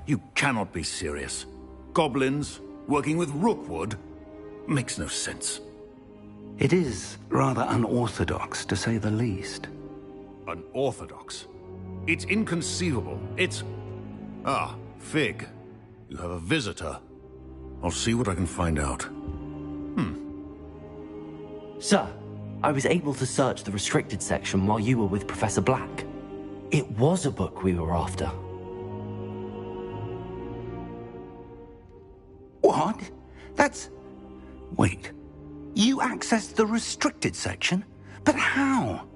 You cannot be serious. Goblins working with Rookwood? Makes no sense. It is rather unorthodox, to say the least. Unorthodox? It's inconceivable. It's... Ah, Fig. You have a visitor. I'll see what I can find out. Sir, I was able to search the restricted section while you were with Professor Black. It was a book we were after. What? That's... Wait. You accessed the restricted section? But how?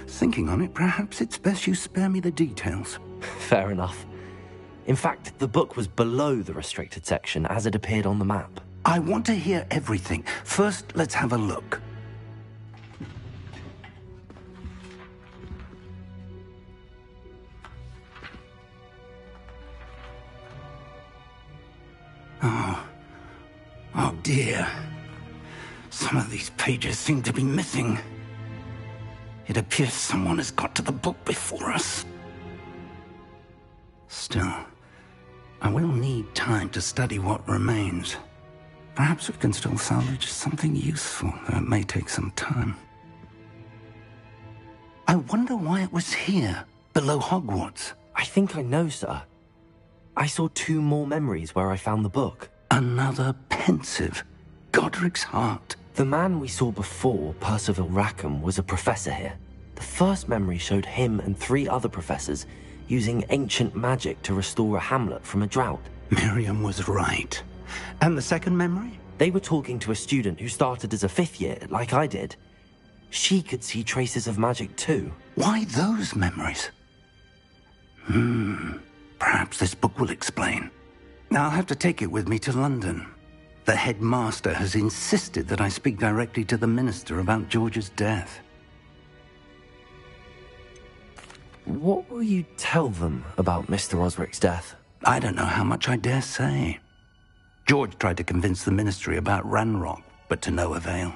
Thinking on it, perhaps it's best you spare me the details. Fair enough. In fact, the book was below the restricted section as it appeared on the map. I want to hear everything. First, let's have a look. Oh dear. Some of these pages seem to be missing. It appears someone has got to the book before us. Still, I will need time to study what remains. Perhaps we can still salvage something useful, though it may take some time. I wonder why it was here, below Hogwarts. I think I know, sir. I saw 2 more memories where I found the book. Another pensive. Godric's heart. The man we saw before, Percival Rackham, was a professor here. The first memory showed him and 3 other professors using ancient magic to restore a hamlet from a drought. Miriam was right. And the second memory? They were talking to a student who started as a 5th year, like I did. She could see traces of magic too. Why those memories? Perhaps this book will explain. I'll have to take it with me to London. The headmaster has insisted that I speak directly to the minister about George's death. What will you tell them about Mr. Osric's death? I don't know how much I dare say. George tried to convince the ministry about Ranrock, but to no avail.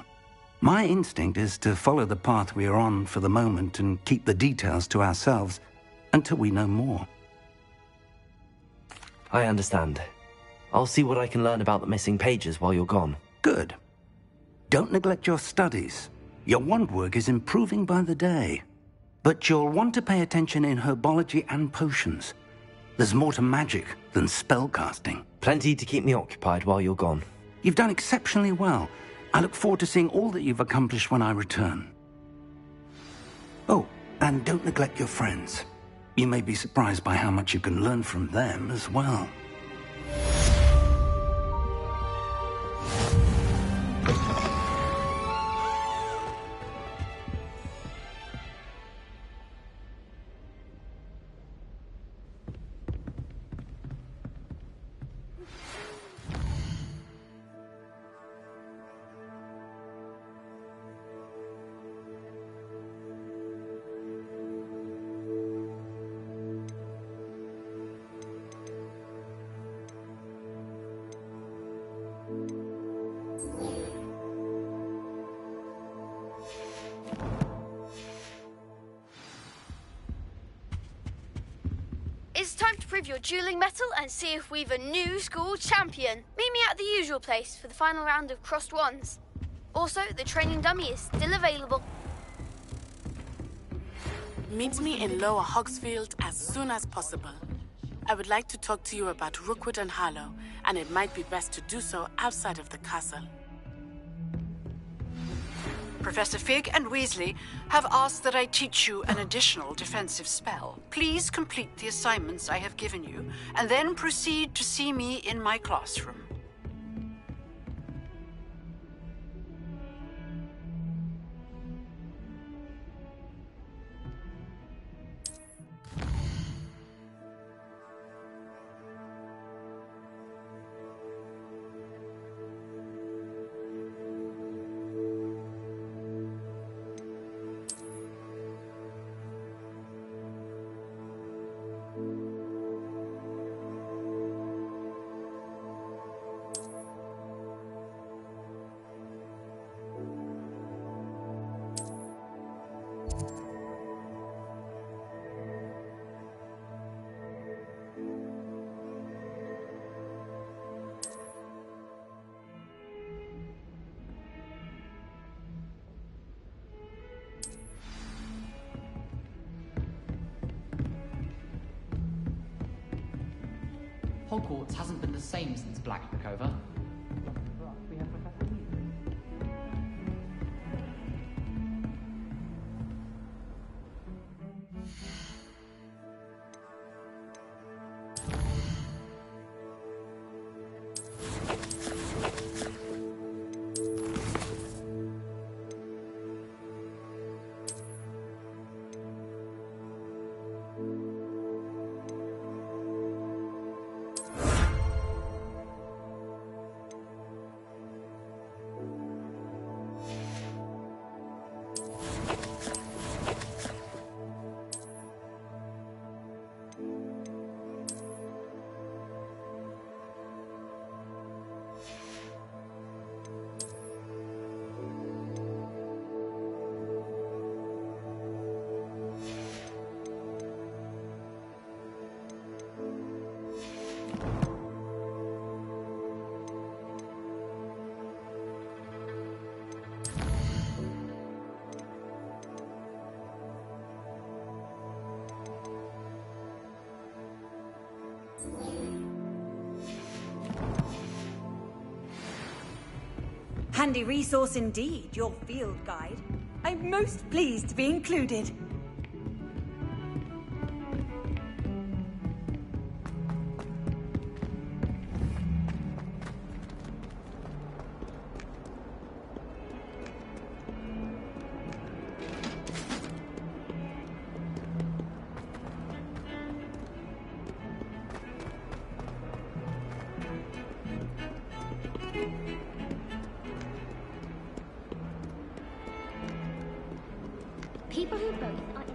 My instinct is to follow the path we are on for the moment and keep the details to ourselves until we know more. I understand. I'll see what I can learn about the missing pages while you're gone. Good. Don't neglect your studies. Your wand work is improving by the day. But you'll want to pay attention in herbology and potions. There's more to magic than spellcasting. Plenty to keep me occupied while you're gone. You've done exceptionally well. I look forward to seeing all that you've accomplished when I return. Oh, and don't neglect your friends. You may be surprised by how much you can learn from them as well. It's time to prove your dueling mettle and see if we've a new school champion. Meet me at the usual place for the final round of crossed wands. Also, the training dummy is still available. Meet me in Lower Hogsfield as soon as possible. I would like to talk to you about Rookwood and Harlow, and it might be best to do so outside of the castle. Professor Fig and Weasley have asked that I teach you an additional defensive spell. Please complete the assignments I have given you, and then proceed to see me in my classroom. Hogwarts hasn't been the same since Black took over. We have Professor Weasley. Handy resource indeed, your field guide. I'm most pleased to be included. People who both are in.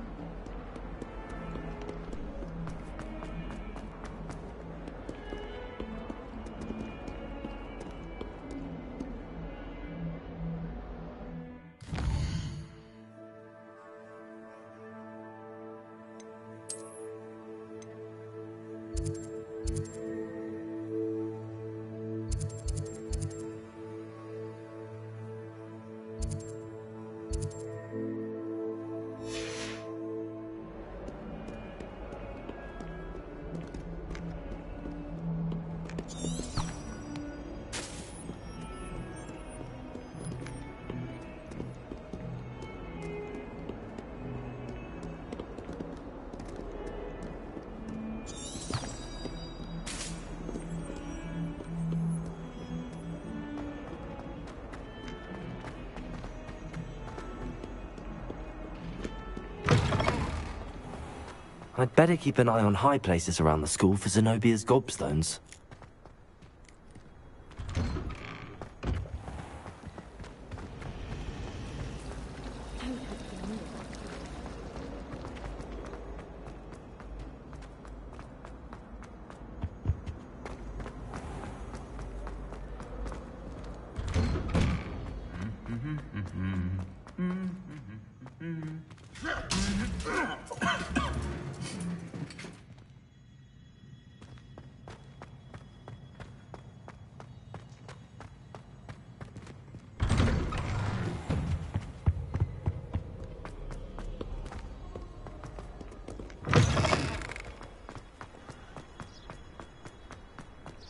I'd better keep an eye on high places around the school for Zenobia's gobstones.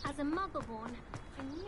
As a mother-born, I knew.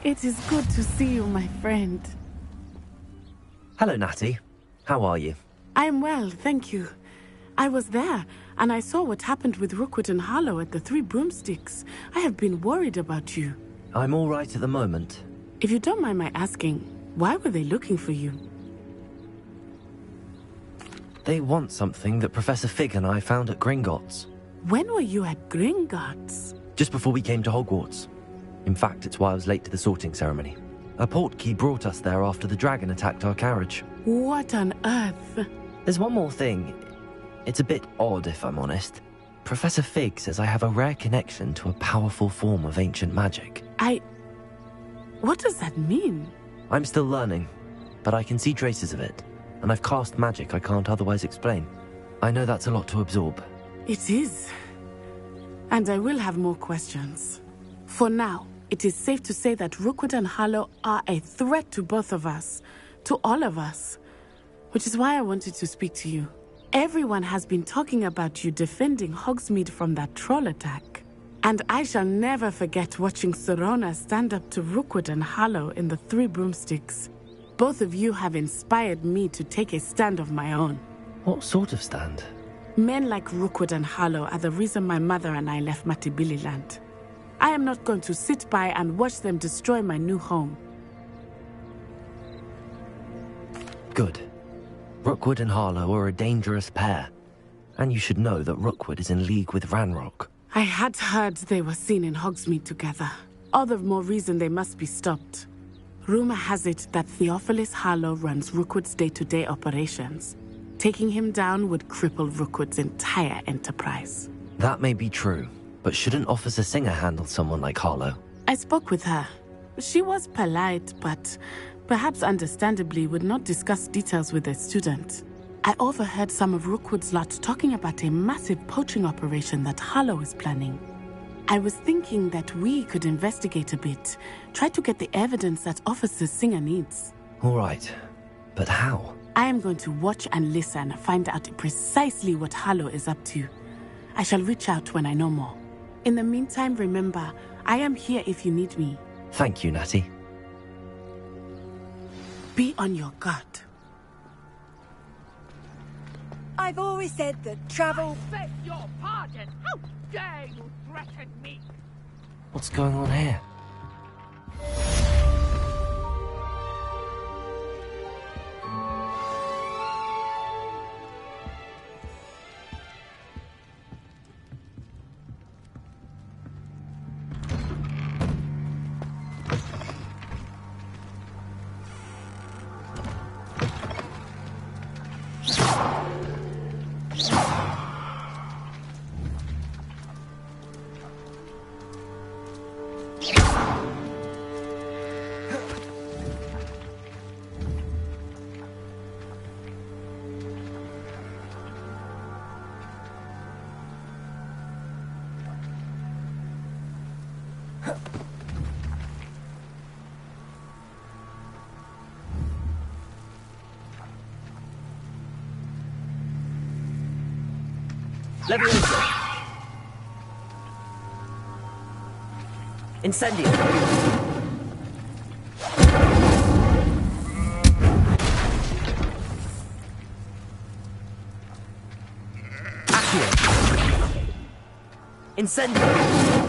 It is good to see you, my friend. Hello, Natty. How are you? I'm well, thank you. I was there, and I saw what happened with Rookwood and Harlow at the Three Broomsticks. I have been worried about you. I'm all right at the moment. If you don't mind my asking, why were they looking for you? They want something that Professor Fig and I found at Gringotts. When were you at Gringotts? Just before we came to Hogwarts. In fact, it's why I was late to the sorting ceremony. A portkey brought us there after the dragon attacked our carriage. What on earth? There's one more thing. It's a bit odd, if I'm honest. Professor Fig says I have a rare connection to a powerful form of ancient magic. What does that mean? I'm still learning, but I can see traces of it, and I've cast magic I can't otherwise explain. I know that's a lot to absorb. It is. And I will have more questions. For now, it is safe to say that Rookwood and Harlow are a threat to both of us, to all of us, which is why I wanted to speak to you. Everyone has been talking about you defending Hogsmeade from that troll attack. And I shall never forget watching Serona stand up to Rookwood and Harlow in the Three Broomsticks. Both of you have inspired me to take a stand of my own. What sort of stand? Men like Rookwood and Harlow are the reason my mother and I left Matibili-land. I am not going to sit by and watch them destroy my new home. Good. Rookwood and Harlow are a dangerous pair. And you should know that Rookwood is in league with Ranrock. I had heard they were seen in Hogsmeade together. All the more reason they must be stopped. Rumor has it that Theophilus Harlow runs Rookwood's day-to-day operations. Taking him down would cripple Rookwood's entire enterprise. That may be true, but shouldn't Officer Singer handle someone like Harlow? I spoke with her. She was polite, but perhaps understandably would not discuss details with a student. I overheard some of Rookwood's lot talking about a massive poaching operation that Harlow is planning. I was thinking that we could investigate a bit, try to get the evidence that Officer Singer needs. All right, but how? I am going to watch and listen, find out precisely what Harlow is up to. I shall reach out when I know more. In the meantime, remember, I am here if you need me. Thank you, Natty. Be on your guard. I've always said that travel... I beg your pardon! How dare you threaten me? What's going on here? Leviosa! Incendio! Accio! Incendio!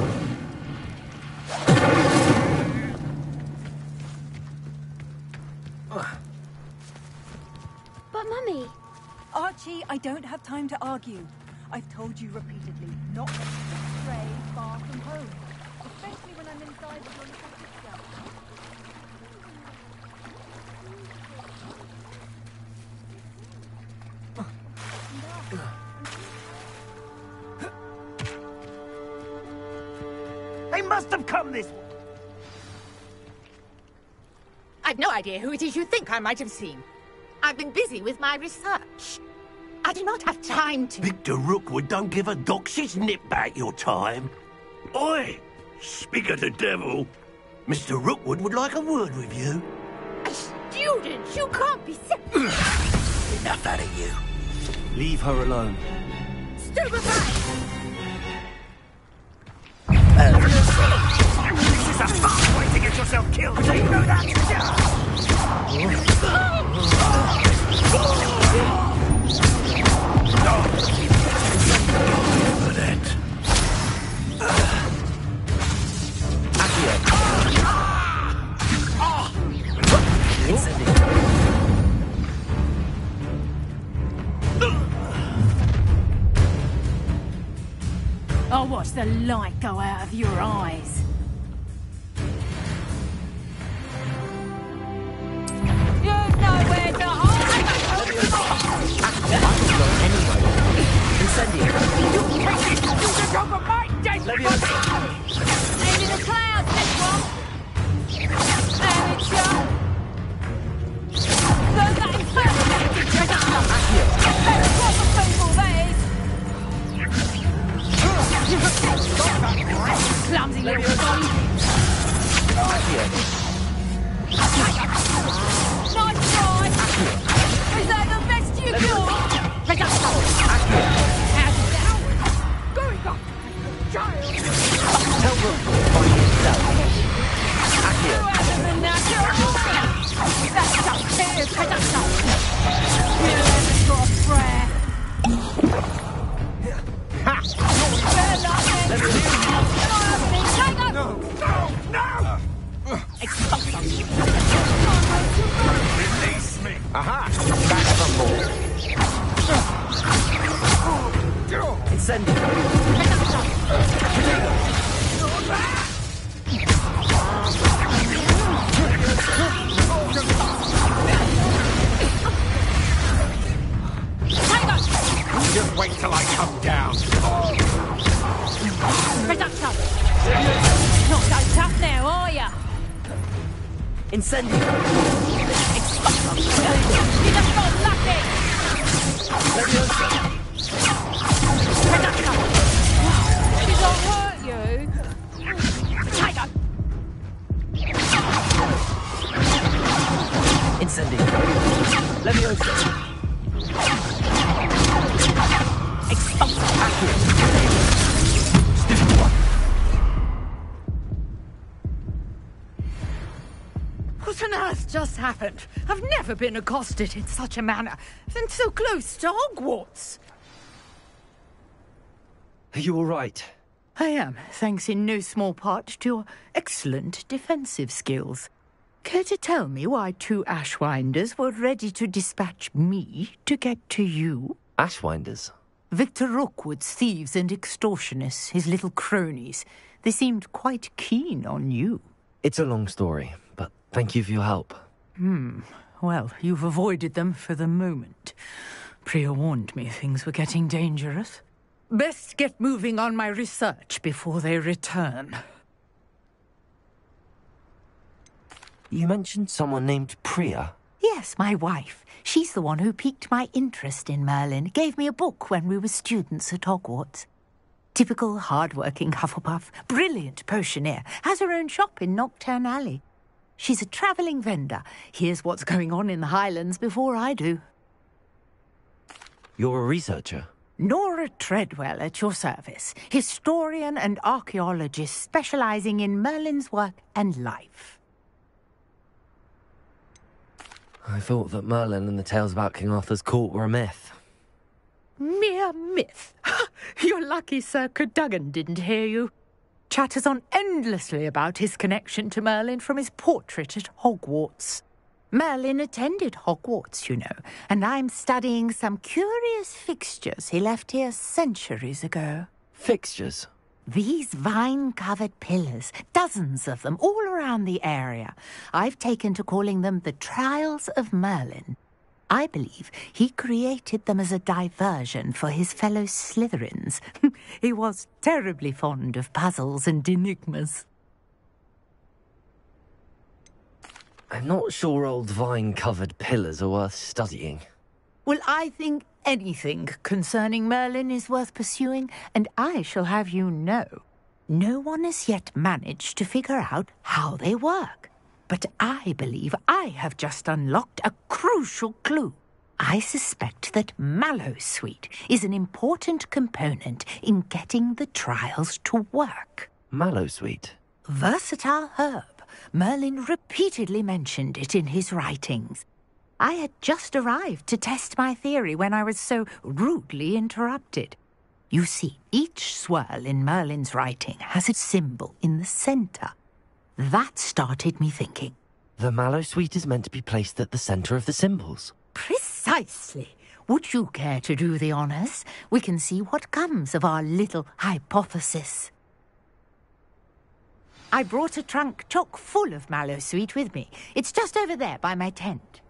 Archie, I don't have time to argue. I've told you repeatedly not to stray far from home, especially when I'm inside with your little sister. They must have come this way. I've no idea who it is you think I might have seen. I've been busy with my research. I do not have time to... Victor Rookwood don't give a doxy's nip back your time. Oi! Speak of the devil. Mr. Rookwood would like a word with you. A student? You can't be sick. Enough out of you. Leave her alone. Stupefy! This is a fast way to get yourself killed. Do you know that? I'll watch the light go out of your eyes. You've nowhere to hide! You can go for my dead body! Into the clouds, this one! And it's Learn that infernal treasure! Better proper people, that is! Clumsy little body! Nice try! Is that the best you got? How's it down? Going up! Child! Tell Rookwood to find himself. You're out of the natural! That's up here, Pedacto! You never got a prayer! Release me. Aha! Back some more. Incendio. Just wait till I come down. Pedacto! Not so tough now, are ya? Incendio. You just got lucky! Pedacto! Did I hurt you? Tiger! Incendio. Leviosa. What on earth just happened? I've never been accosted in such a manner, and so close to Hogwarts. Are you all right? I am, thanks in no small part to your excellent defensive skills. Care to tell me why two Ashwinders were ready to dispatch me to get to you? Ashwinders? Victor Rookwood's thieves and extortionists, his little cronies. They seemed quite keen on you. It's a long story, but thank you for your help. Well, you've avoided them for the moment. Priya warned me things were getting dangerous. Best get moving on my research before they return. You mentioned someone named Priya. Yes, my wife. She's the one who piqued my interest in Merlin. Gave me a book when we were students at Hogwarts. Typical hard-working Hufflepuff. Brilliant potioneer. Has her own shop in Knockturn Alley. She's a travelling vendor. Hears what's going on in the Highlands before I do. You're a researcher? Nora Treadwell at your service. Historian and archaeologist specialising in Merlin's work and life. I thought that Merlin and the tales about King Arthur's court were a myth. Mere myth. You're lucky Sir Cadogan didn't hear you. Chatters on endlessly about his connection to Merlin from his portrait at Hogwarts. Merlin attended Hogwarts, you know, and I'm studying some curious fixtures he left here centuries ago. Fixtures? These vine-covered pillars, dozens of them, all around the area. I've taken to calling them the Trials of Merlin. I believe he created them as a diversion for his fellow Slytherins. He was terribly fond of puzzles and enigmas. I'm not sure old vine-covered pillars are worth studying. Well, I think anything concerning Merlin is worth pursuing, and I shall have you know, no one has yet managed to figure out how they work. But I believe I have just unlocked a crucial clue. I suspect that Mallowsweet is an important component in getting the trials to work. Mallowsweet? Versatile herb. Merlin repeatedly mentioned it in his writings. I had just arrived to test my theory when I was so rudely interrupted. You see, each swirl in Merlin's writing has a symbol in the centre. That started me thinking. The Mallowsweet is meant to be placed at the centre of the symbols. Precisely. Would you care to do the honours? We can see what comes of our little hypothesis. I brought a trunk chock full of Mallowsweet with me. It's just over there by my tent.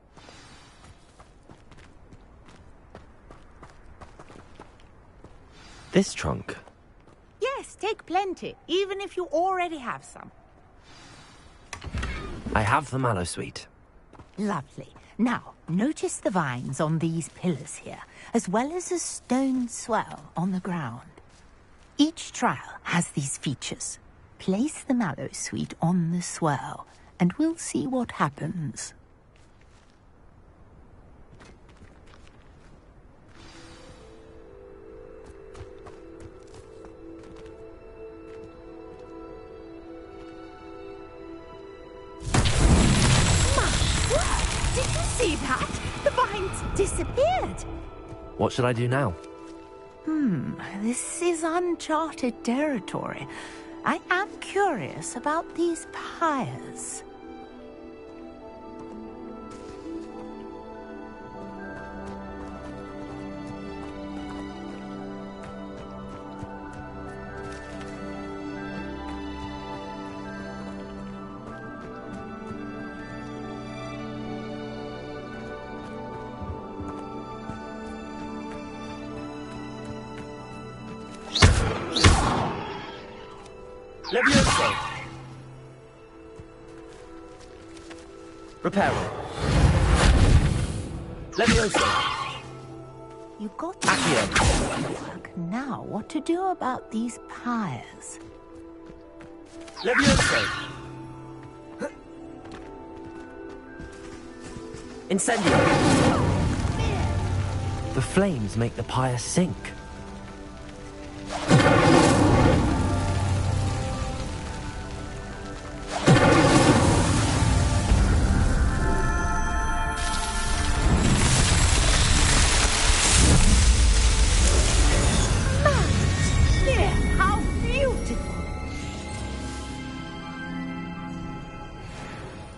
This trunk? Yes, take plenty, even if you already have some. I have the Mallowsweet. Lovely. Now, notice the vines on these pillars here, as well as a stone swell on the ground. Each trial has these features. Place the Mallowsweet on the swirl, and we'll see what happens. Did you see that? The vines disappeared. What should I do now? This is uncharted territory. I am curious about these pyres. Levioso! Reparo. Levioso! You got Accio. work. Now, what to do about these pyres? Levioso! Incendio! The flames make the pyre sink.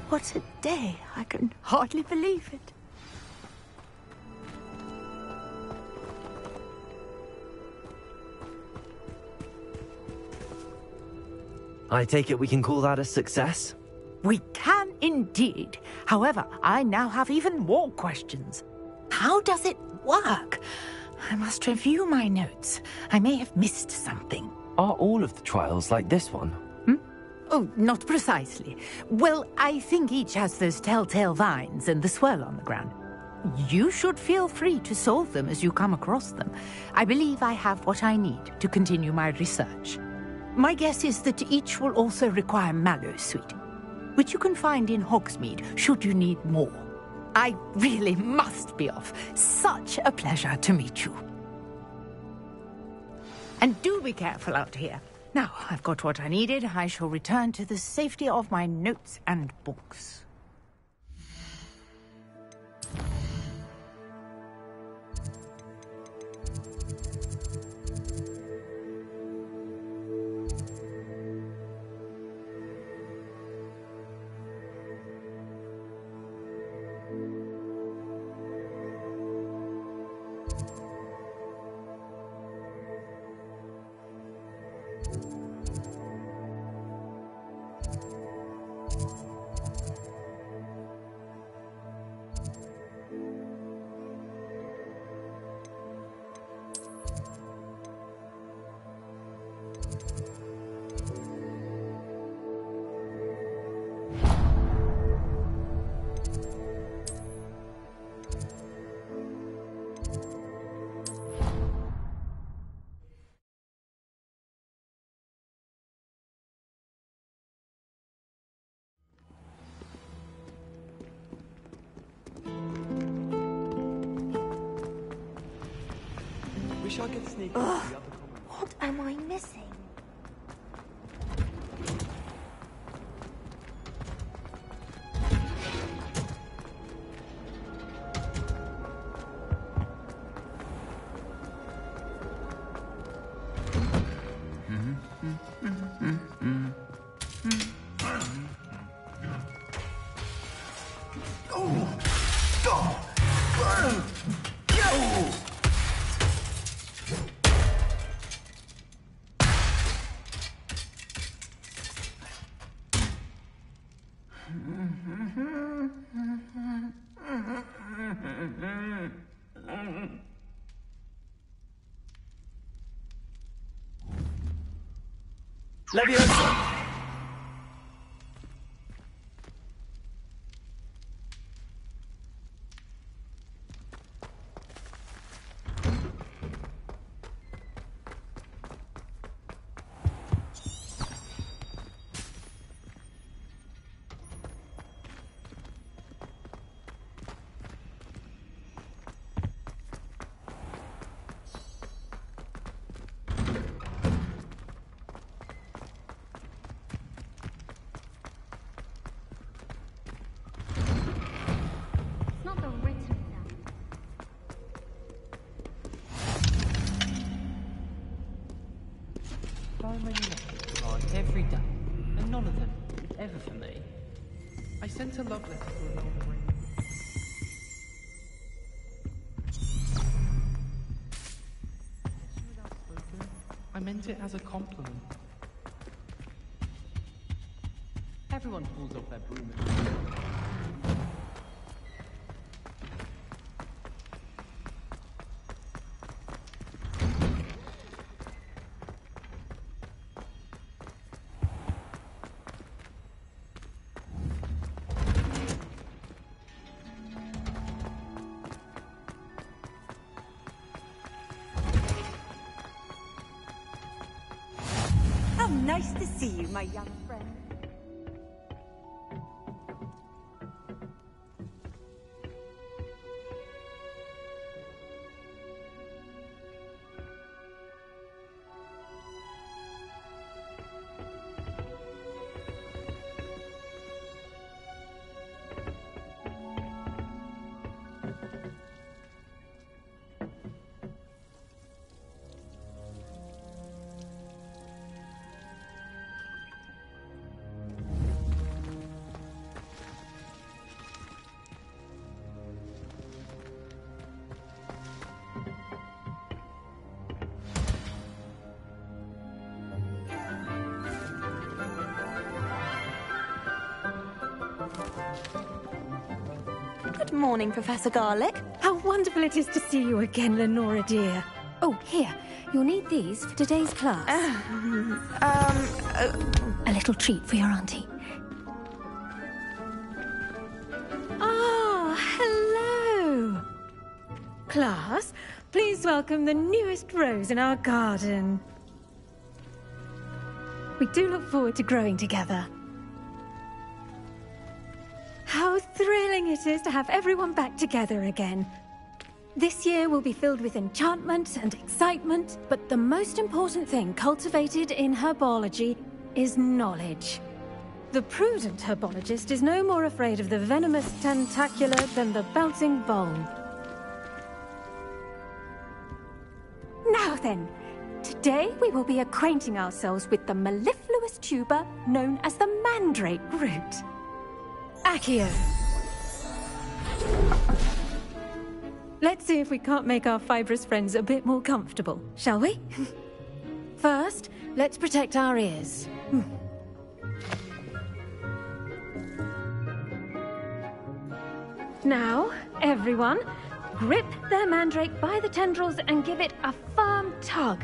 What a day. I can hardly believe it. I take it we can call that a success? We can indeed. However, I now have even more questions. How does it work? I must review my notes. I may have missed something. Are all of the trials like this one? Oh, not precisely. Well, I think each has those telltale vines and the swirl on the ground. You should feel free to solve them as you come across them. I believe I have what I need to continue my research. My guess is that each will also require Mallowsweet, which you can find in Hogsmeade should you need more. I really must be off. Such a pleasure to meet you. And do be careful out here. Now, I've got what I needed. I shall return to the safety of my notes and books. Wish I could sneak Ugh, what am I missing? Leviosa! It's not the written down. So many letters arrive every day, and none of them ever for me. I sent a love letter to an old ring. I meant it as a compliment. Everyone pulls off their broom. How nice to see you, my young friend. Good morning, Professor Garlick. How wonderful it is to see you again, Lenora dear. Oh, here. You'll need these for today's class. A little treat for your auntie. Ah, hello. Class, please welcome the newest rose in our garden. We do look forward to growing together. How thrilling it is to have everyone back together again. This year will be filled with enchantment and excitement, but the most important thing cultivated in herbology is knowledge. The prudent herbologist is no more afraid of the venomous tentacula than the bouncing vole. Now then, today we will be acquainting ourselves with the mellifluous tuber known as the mandrake root. Accio. Let's see if we can't make our fibrous friends a bit more comfortable, shall we? First, let's protect our ears. Now, everyone, grip their mandrake by the tendrils and give it a firm tug.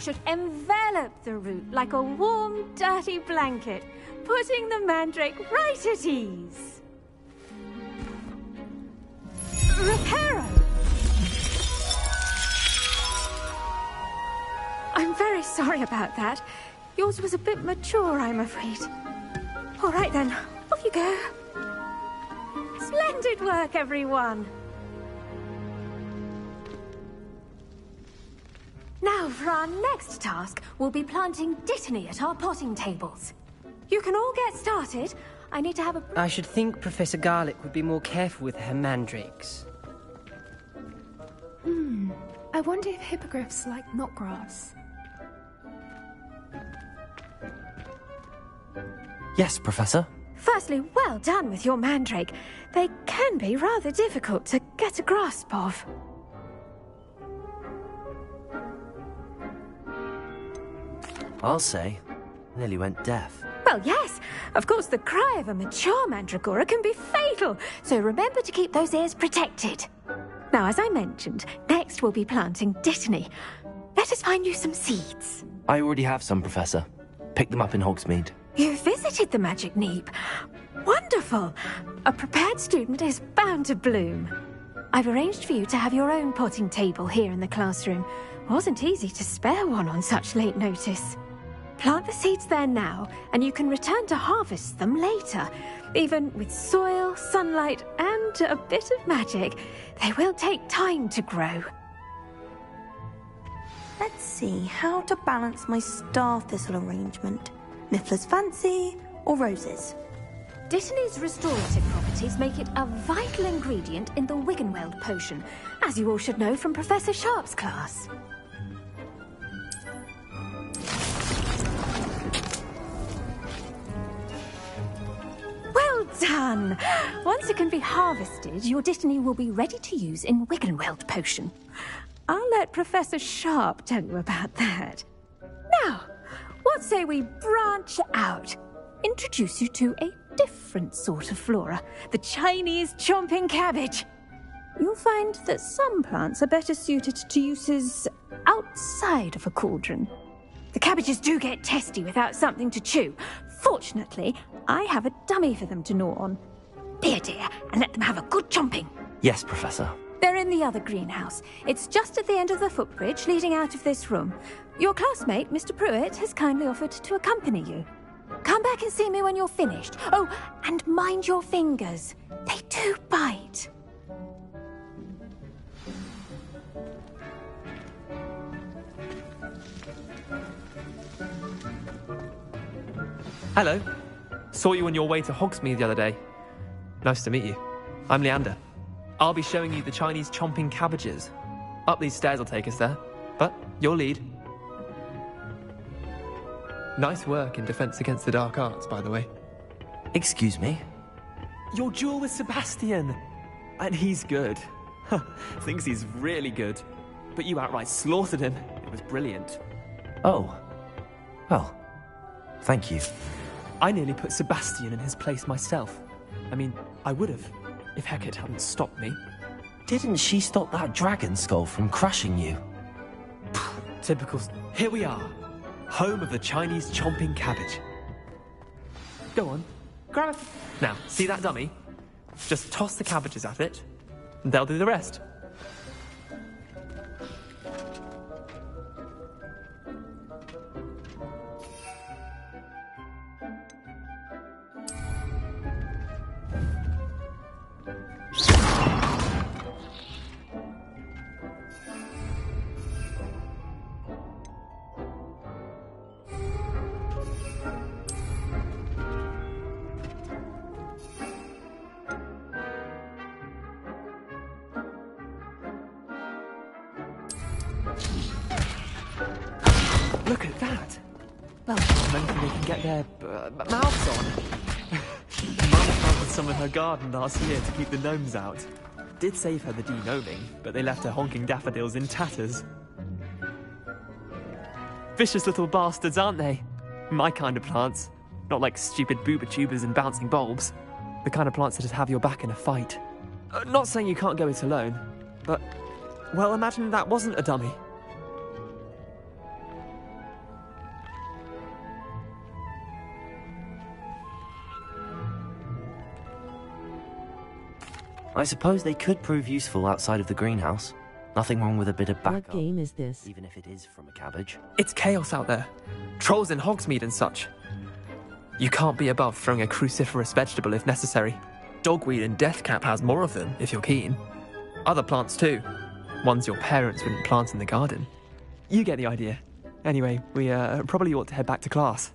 should envelop the root like a warm, dirty blanket, putting the mandrake right at ease. Reparo! I'm very sorry about that. Yours was a bit mature, I'm afraid. All right then, off you go. Splendid work, everyone. Now, for our next task, we'll be planting Dittany at our potting tables. You can all get started. I need to have a... I should think Professor Garlick would be more careful with her mandrakes. I wonder if hippogriffs like knotgrass. Yes, Professor. Firstly, well done with your mandrake. They can be rather difficult to get a grasp of. I'll say, nearly went deaf. Well, yes. Of course, the cry of a mature mandragora can be fatal, so remember to keep those ears protected. Now, as I mentioned, next we'll be planting Dittany. Let us find you some seeds. I already have some, Professor. Picked them up in Hogsmeade. You visited the Magic Neep. Wonderful! A prepared student is bound to bloom. I've arranged for you to have your own potting table here in the classroom. Wasn't easy to spare one on such late notice. Plant the seeds there now, and you can return to harvest them later. Even with soil, sunlight, and a bit of magic, they will take time to grow. Let's see how to balance my star thistle arrangement. Niffler's fancy or roses? Dittany's restorative properties make it a vital ingredient in the Wiggenweld potion, as you all should know from Professor Sharp's class. Well done! Once it can be harvested, your Dittany will be ready to use in Wiggenweld potion. I'll let Professor Sharp tell you about that. Now, what say we branch out? Introduce you to a different sort of flora, the Chinese chomping cabbage. You'll find that some plants are better suited to uses outside of a cauldron. The cabbages do get testy without something to chew. Fortunately, I have a dummy for them to gnaw on. Be a dear and let them have a good chomping. Yes, Professor. They're in the other greenhouse. It's just at the end of the footbridge leading out of this room. Your classmate, Mr. Pruitt, has kindly offered to accompany you. Come back and see me when you're finished. Oh, and mind your fingers. They do bite. Hello. Saw you on your way to Hogsmeade the other day. Nice to meet you. I'm Leander. I'll be showing you the Chinese chomping cabbages. Up these stairs will take us there, but your lead. Nice work in Defense Against the Dark Arts, by the way. Excuse me? Your duel with Sebastian! And he's good. Thinks he's really good. But you outright slaughtered him. It was brilliant. Oh. Well, thank you. I nearly put Sebastian in his place myself. I mean, I would have, if Hecate hadn't stopped me. Didn't she stop that dragon skull from crushing you? Typical. Here we are. Home of the Chinese chomping cabbage. Go on, grab it. Now, see that dummy? Just toss the cabbages at it, and they'll do the rest. Look at that! Well, anything they can get their mouths on. Mum planted some in her garden last year to keep the gnomes out. Did save her the de-gnoming, but they left her honking daffodils in tatters. Vicious little bastards, aren't they? My kind of plants. Not like stupid booba tubers and bouncing bulbs. The kind of plants that just have your back in a fight. Not saying you can't go it alone, but... well, imagine that wasn't a dummy. I suppose they could prove useful outside of the greenhouse. Nothing wrong with a bit of backup. What game is this? Even if it is from a cabbage. It's chaos out there. Trolls in Hogsmeade and such. You can't be above throwing a cruciferous vegetable if necessary. Dogweed and deathcap has more of them, if you're keen. Other plants too. Ones your parents wouldn't plant in the garden. You get the idea. Anyway, we probably ought to head back to class.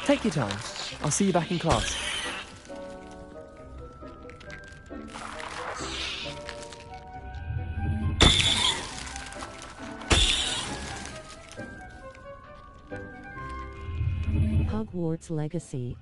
Take your time. I'll see you back in class. Hogwarts Legacy.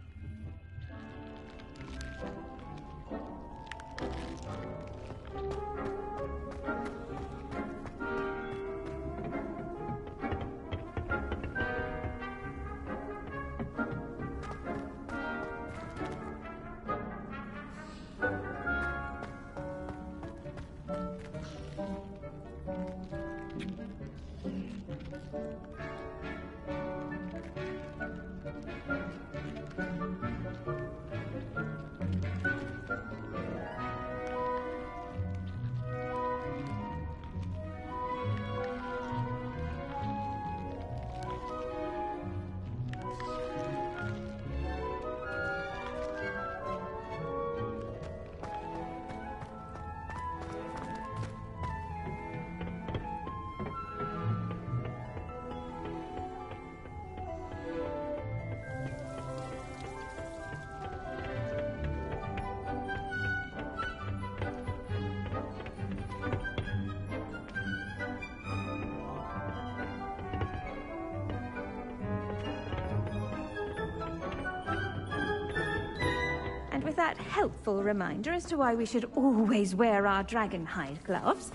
With that helpful reminder as to why we should always wear our dragon hide gloves,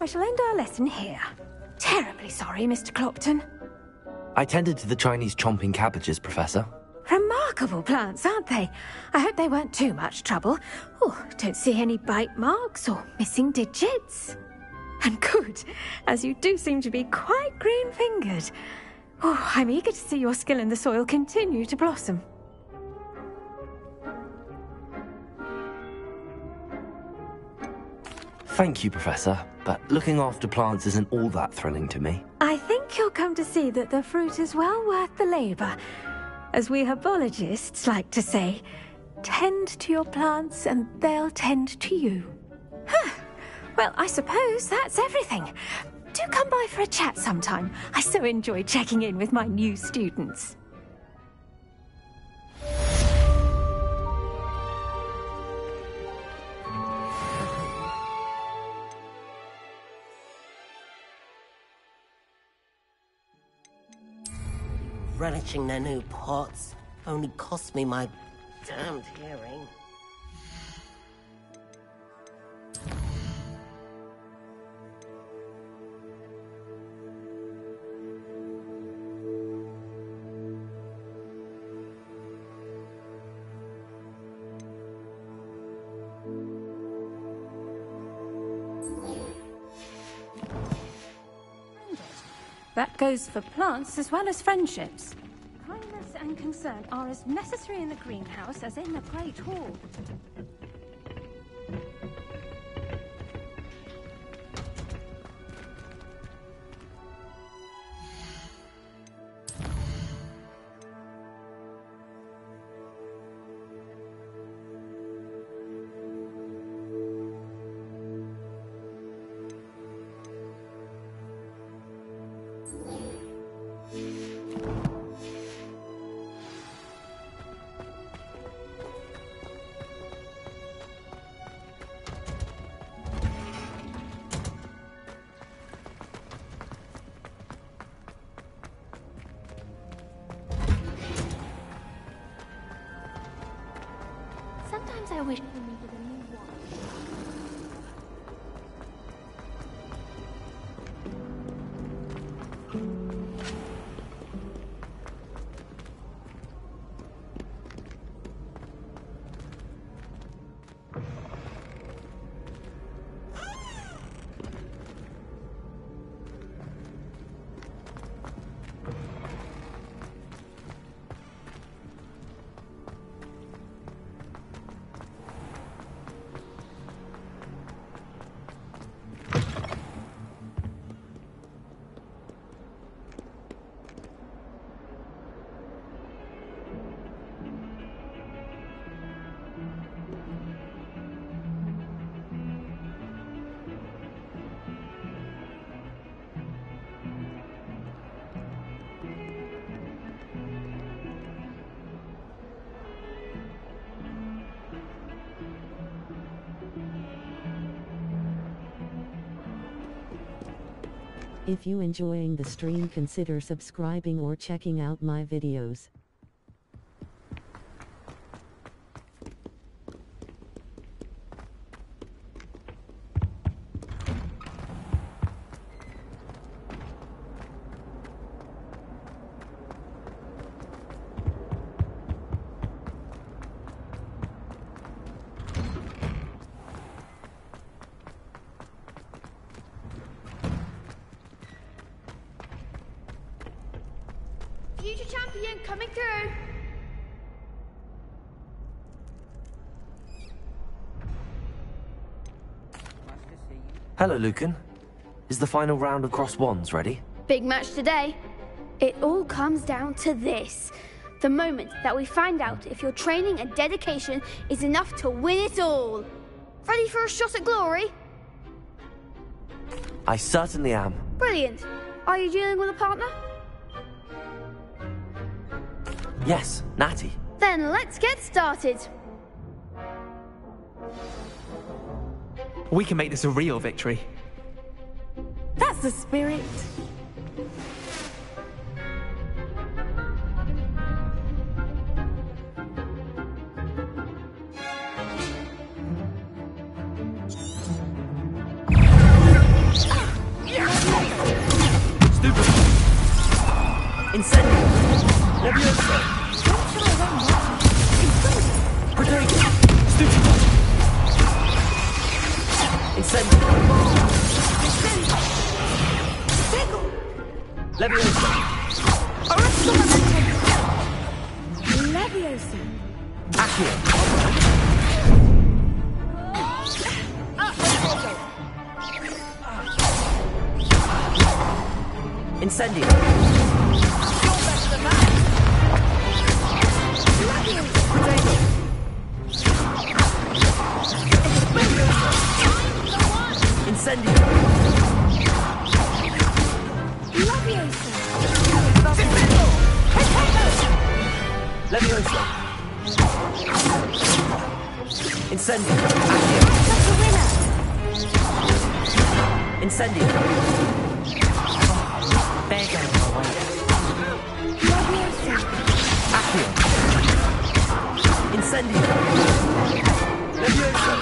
I shall end our lesson here. Terribly sorry, Mr. Clopton. I tended to the Chinese chomping cabbages, Professor. Remarkable plants, aren't they? I hope they weren't too much trouble. Oh, don't see any bite marks or missing digits. And good, as you do seem to be quite green-fingered. Oh, I'm eager to see your skill in the soil continue to blossom. Thank you, Professor, but looking after plants isn't all that thrilling to me. I think you'll come to see that the fruit is well worth the labour. As we herbologists like to say, tend to your plants and they'll tend to you. Huh. Well, I suppose that's everything. Do come by for a chat sometime. I so enjoy checking in with my new students. Relishing their new pots only cost me my damned hearing. That goes for plants as well as friendships. Kindness and concern are as necessary in the greenhouse as in the Great Hall. Sometimes I wish we needed a new one. If you enjoying the stream, consider subscribing or checking out my videos. Future champion coming through. Hello, Lucan. Is the final round of Cross Wands ready? Big match today. It all comes down to this. The moment that we find out if your training and dedication is enough to win it all. Ready for a shot at glory? I certainly am. Brilliant. Are you dealing with a partner? Yes, Natty. Then let's get started. We can make this a real victory. That's the spirit. Stupid. Incendio. Levioso. Potato. Stupid. Incendio. Levioso. Leviosa. Accio. Incendio. Potato. Incendio. Levioso. Incendio. Incendio. Bega. Accio. Incendio. Levioso.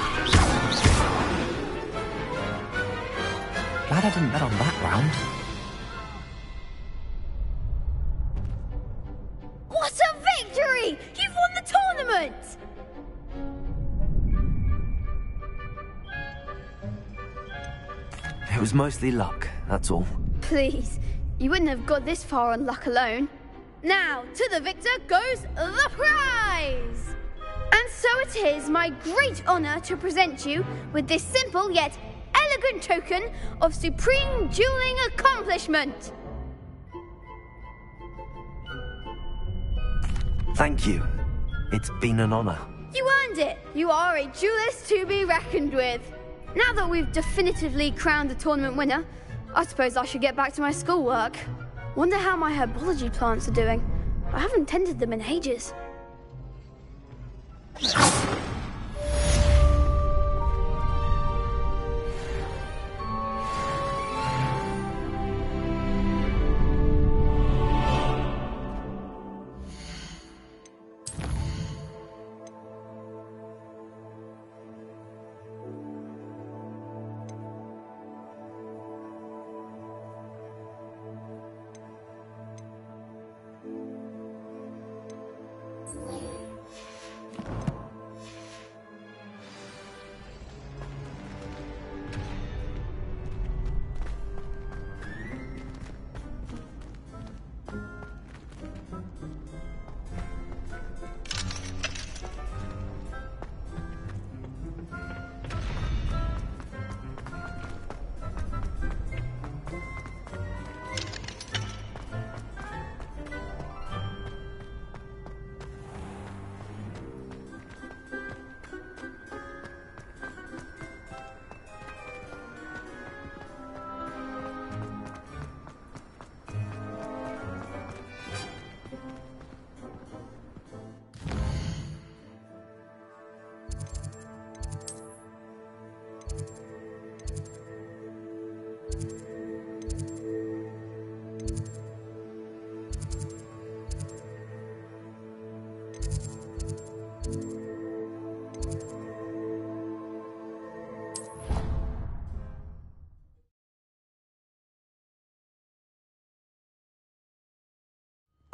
Glad I didn't bet on that round. What a victory! You've won the tournament! It was mostly luck, that's all. Please, you wouldn't have got this far on luck alone. Now, to the victor goes the prize! And so it is my great honor to present you with this simple yet elegant token of supreme dueling accomplishment. Thank you. It's been an honor. You earned it. You are a duelist to be reckoned with. Now that we've definitively crowned the tournament winner, I suppose I should get back to my schoolwork. Wonder how my herbology plants are doing. I haven't tended them in ages.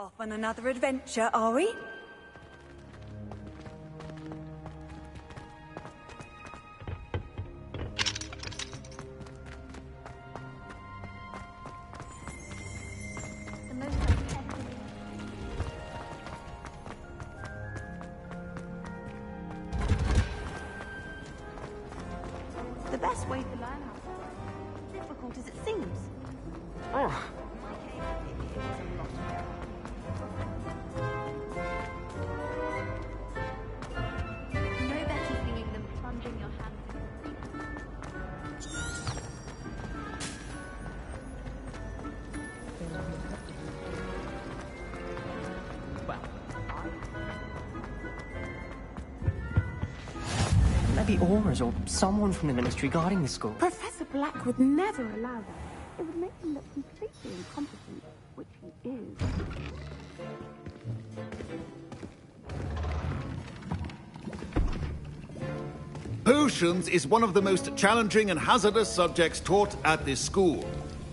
Off on another adventure, are we? The best way to learn how to work, difficult as it seems. Oh. No better feeling than plunging your hands Maybe Aura's or someone from the Ministry guarding the school. Professor Black would never allow that. It would make him look completely incompetent, which he is. Potions is one of the most challenging and hazardous subjects taught at this school.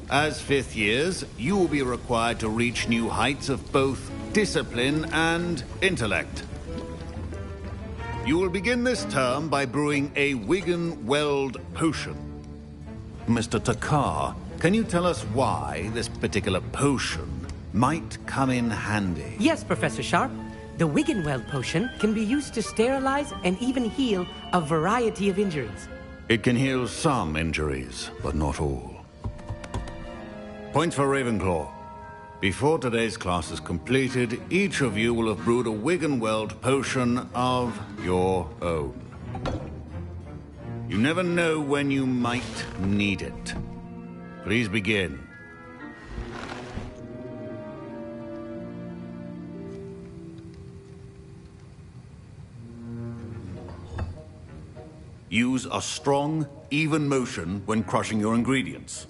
As fifth years, you will be required to reach new heights of both discipline and intellect. You will begin this term by brewing a Wigan-Weld potion. Mr. Takar, can you tell us why this particular potion might come in handy? Yes, Professor Sharp. The Wigan-Weld potion can be used to sterilize and even heal a variety of injuries. It can heal some injuries, but not all. Point for Ravenclaw. Before today's class is completed, each of you will have brewed a Wigan-Weld potion of your own. You never know when you might need it. Please begin. Use a strong, even motion when crushing your ingredients.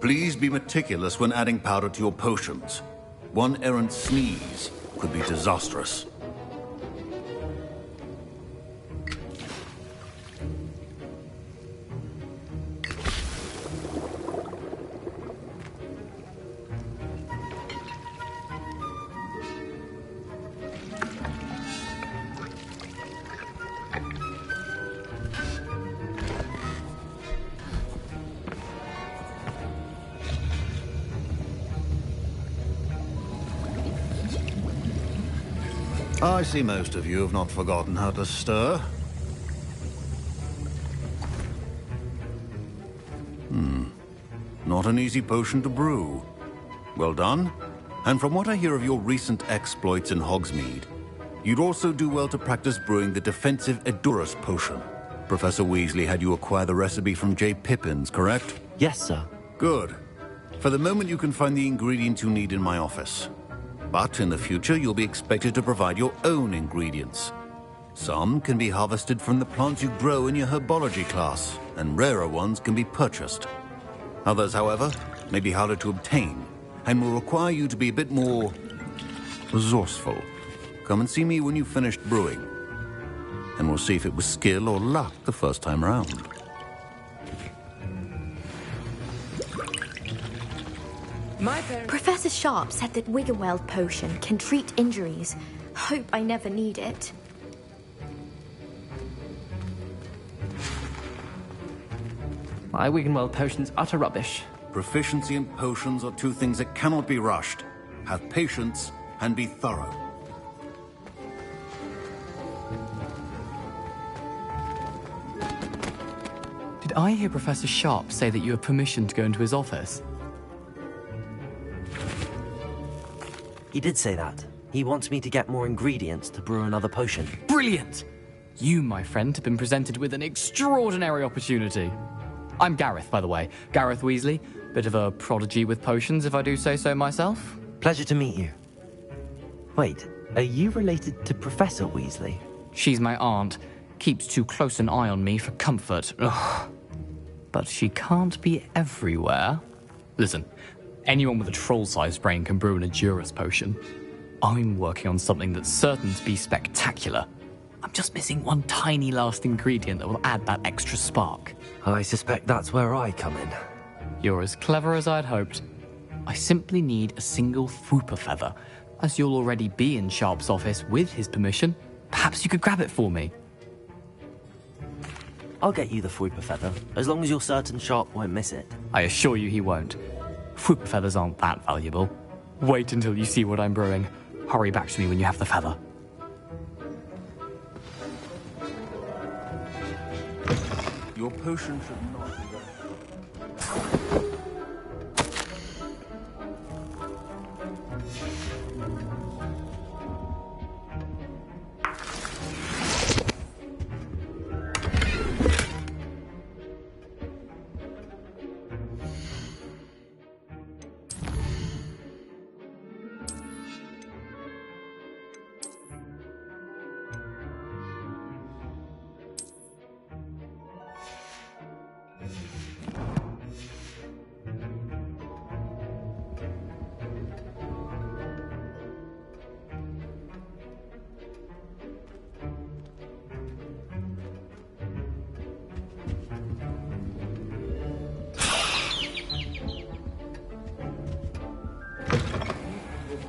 Please be meticulous when adding powder to your potions. One errant sneeze could be disastrous. I see most of you have not forgotten how to stir. Not an easy potion to brew. Well done. And from what I hear of your recent exploits in Hogsmeade, you'd also do well to practice brewing the defensive Edurus potion. Professor Weasley had you acquire the recipe from J. Pippins, correct? Yes, sir. Good. For the moment, you can find the ingredients you need in my office. But in the future, you'll be expected to provide your own ingredients. Some can be harvested from the plants you grow in your herbology class, and rarer ones can be purchased. Others, however, may be harder to obtain, and will require you to be a bit more resourceful. Come and see me when you've finished brewing, and we'll see if it was skill or luck the first time around. Professor Sharp said that Wigan-Weld potion can treat injuries. Hope I never need it. My Wigan-Weld potion's utter rubbish. Proficiency and potions are two things that cannot be rushed. Have patience and be thorough. Did I hear Professor Sharp say that you have permission to go into his office? He did say that. He wants me to get more ingredients to brew another potion. Brilliant! You, my friend, have been presented with an extraordinary opportunity. I'm Gareth, by the way. Gareth Weasley. Bit of a prodigy with potions, if I do say so myself. Pleasure to meet you. Wait, are you related to Professor Weasley? She's my aunt. Keeps too close an eye on me for comfort. Ugh. But she can't be everywhere. Listen, anyone with a troll-sized brain can brew an Edurus potion. I'm working on something that's certain to be spectacular. I'm just missing one tiny last ingredient that will add that extra spark. I suspect that's where I come in. You're as clever as I'd hoped. I simply need a single Fwooper feather. As you'll already be in Sharp's office with his permission, perhaps you could grab it for me. I'll get you the Fwooper feather, as long as you're certain Sharp won't miss it. I assure you he won't. Fwooper feathers aren't that valuable. Wait until you see what I'm brewing. Hurry back to me when you have the feather. Your potion should not be there.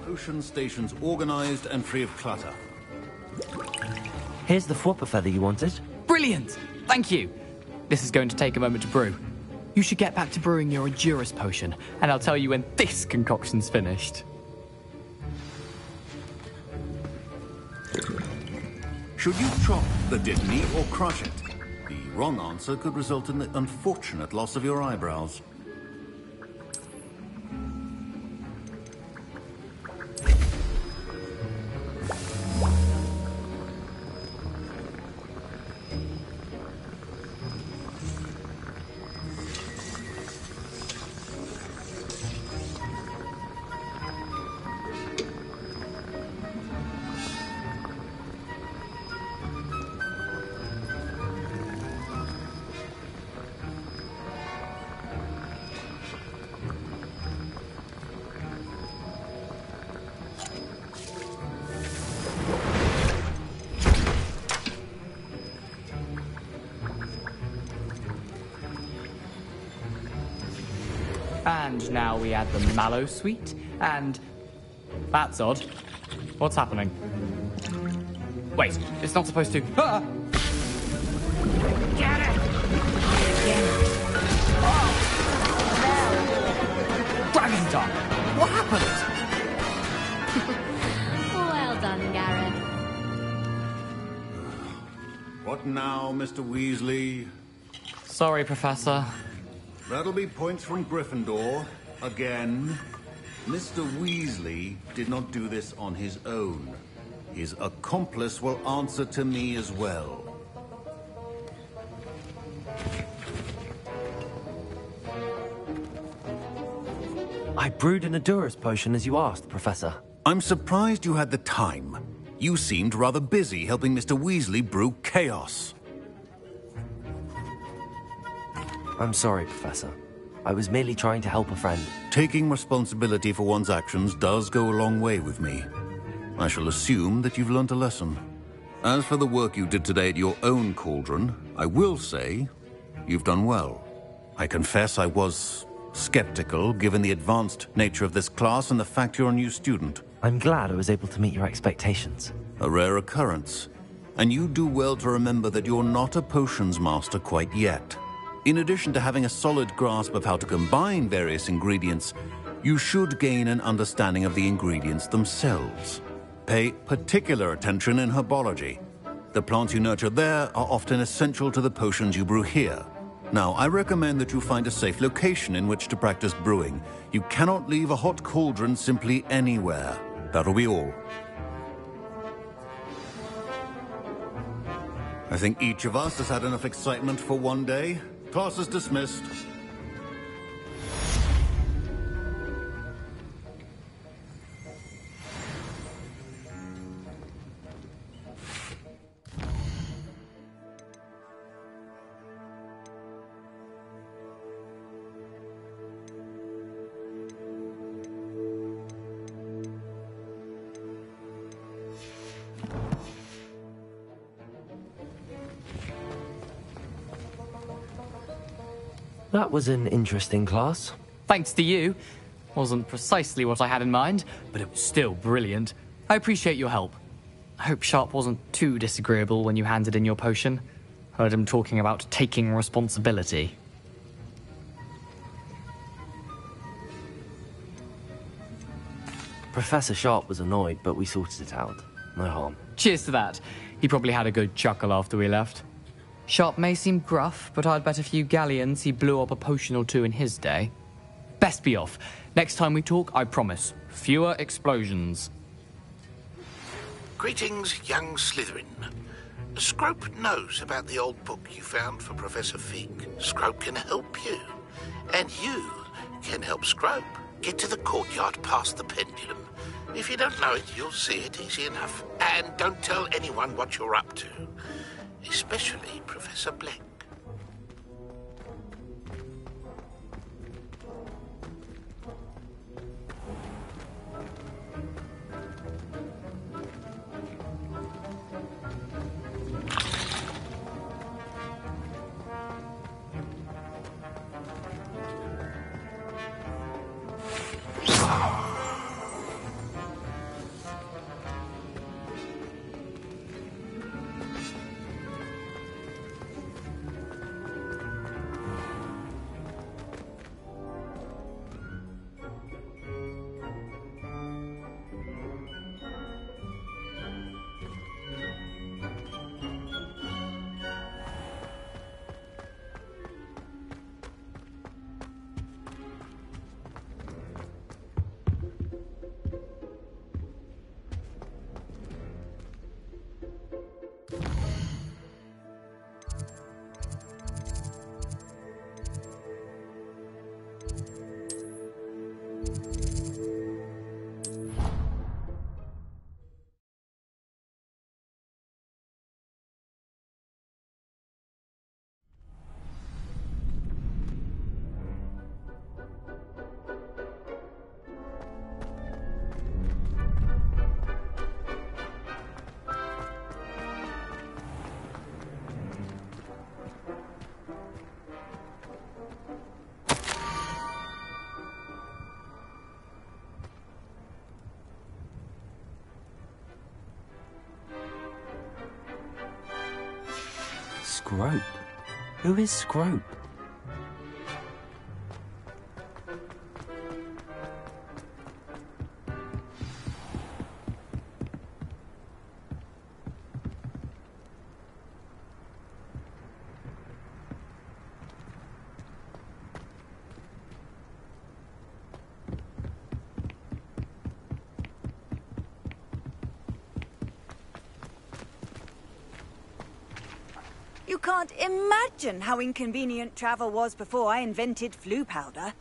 Potion stations organized and free of clutter. Here's the Fwooper feather you wanted. Brilliant! Thank you! This is going to take a moment to brew. You should get back to brewing your Edurus potion, and I'll tell you when this concoction's finished. Should you chop the Dittany or crush it? The wrong answer could result in the unfortunate loss of your eyebrows. And now we add the mallow sweet, and... That's odd. What's happening? Wait, it's not supposed to... Ah! Get it! Dragon Tongue! What happened? Well done, Gareth. What now, Mr. Weasley? Sorry, Professor. That'll be points from Gryffindor. Again. Mr. Weasley did not do this on his own. His accomplice will answer to me as well. I brewed an Edurus potion as you asked, Professor. I'm surprised you had the time. You seemed rather busy helping Mr. Weasley brew chaos. I'm sorry, Professor. I was merely trying to help a friend. Taking responsibility for one's actions does go a long way with me. I shall assume that you've learnt a lesson. As for the work you did today at your own cauldron, I will say you've done well. I confess I was skeptical, given the advanced nature of this class and the fact you're a new student. I'm glad I was able to meet your expectations. A rare occurrence. And you do well to remember that you're not a potions master quite yet. In addition to having a solid grasp of how to combine various ingredients, you should gain an understanding of the ingredients themselves. Pay particular attention in herbology. The plants you nurture there are often essential to the potions you brew here. Now, I recommend that you find a safe location in which to practice brewing. You cannot leave a hot cauldron simply anywhere. That'll be all. I think each of us has had enough excitement for one day. Class is dismissed. That was an interesting class. Thanks to you. Wasn't precisely what I had in mind, but it was still brilliant. I appreciate your help. I hope Sharp wasn't too disagreeable when you handed in your potion. Heard him talking about taking responsibility. Professor Sharp was annoyed, but we sorted it out. No harm. Cheers to that. He probably had a good chuckle after we left. Sharp may seem gruff, but I'd bet a few galleons he blew up a potion or two in his day. Best be off. Next time we talk, I promise, fewer explosions. Greetings, young Slytherin. Scrope knows about the old book you found for Professor Fig. Scrope can help you. And you can help Scrope. Get to the courtyard past the pendulum. If you don't know it, you'll see it easy enough. And don't tell anyone what you're up to. Especially Professor Black. Scrope? Who is Scrope? You can't imagine how inconvenient travel was before I invented flu powder.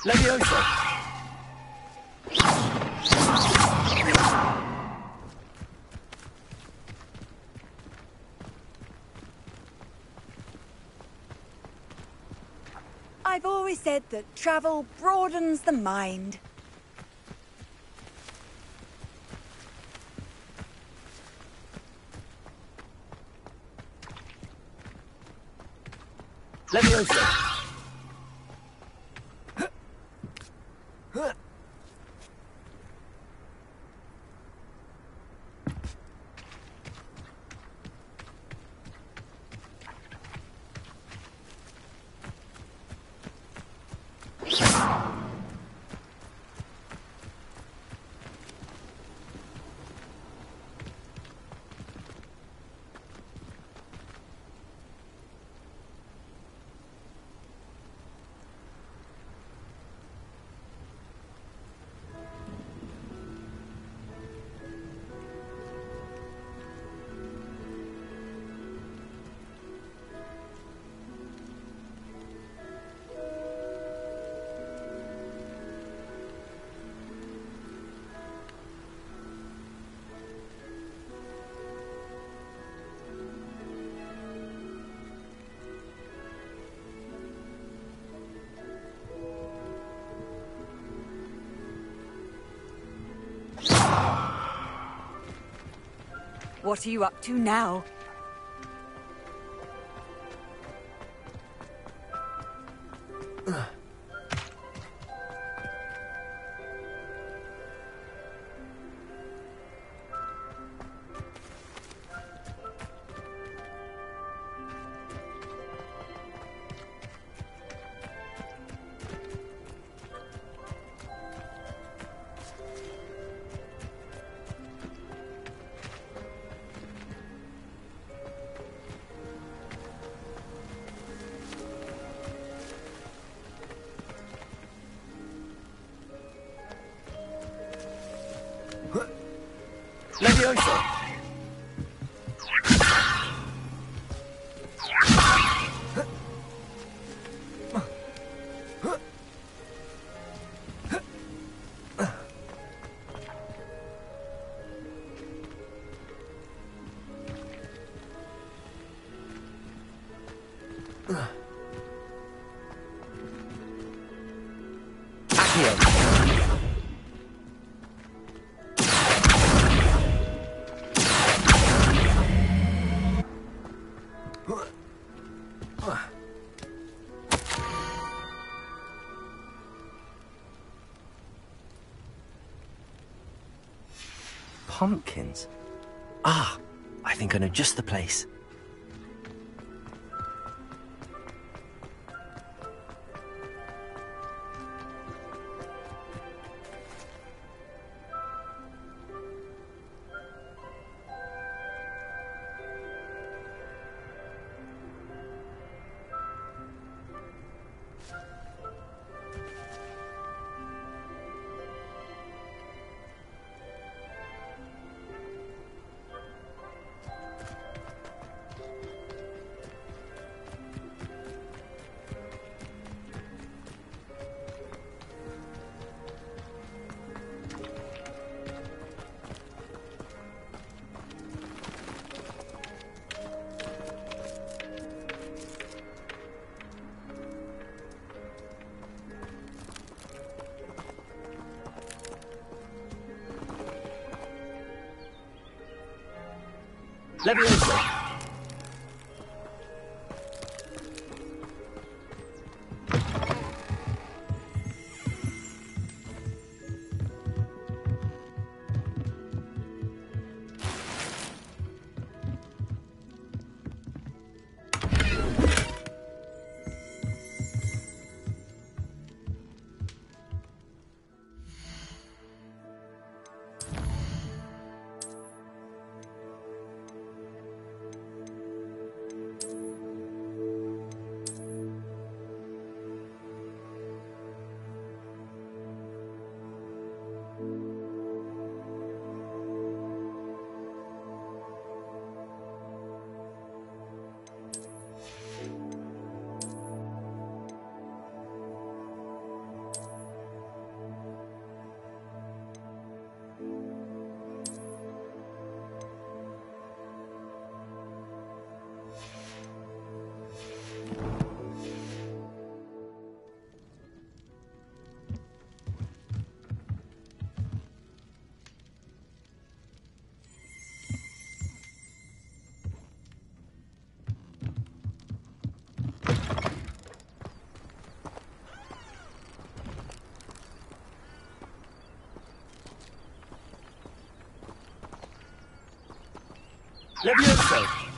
Leviosa! I've always said that travel broadens the mind. Leviosa! What are you up to now? Leviosa! Pumpkins? Ah, I think I know just the place. Leviosa! Leviosa!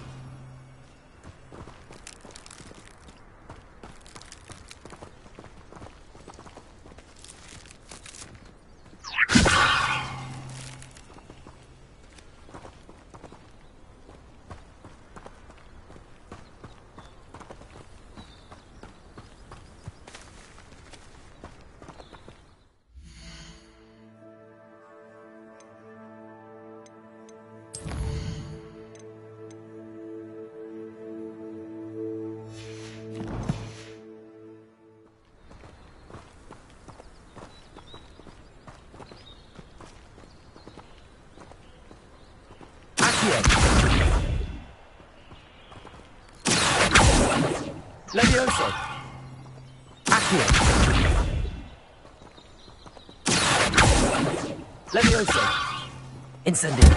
Leviosa! Accio! Leviosa! Incendio!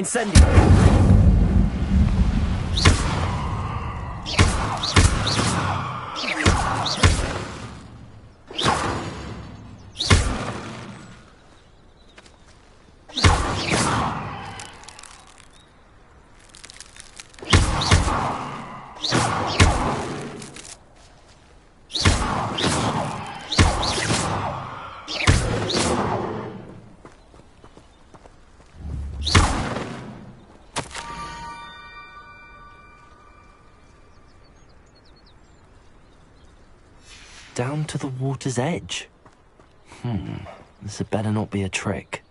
Incendio! Down to the water's edge. This had better not be a trick.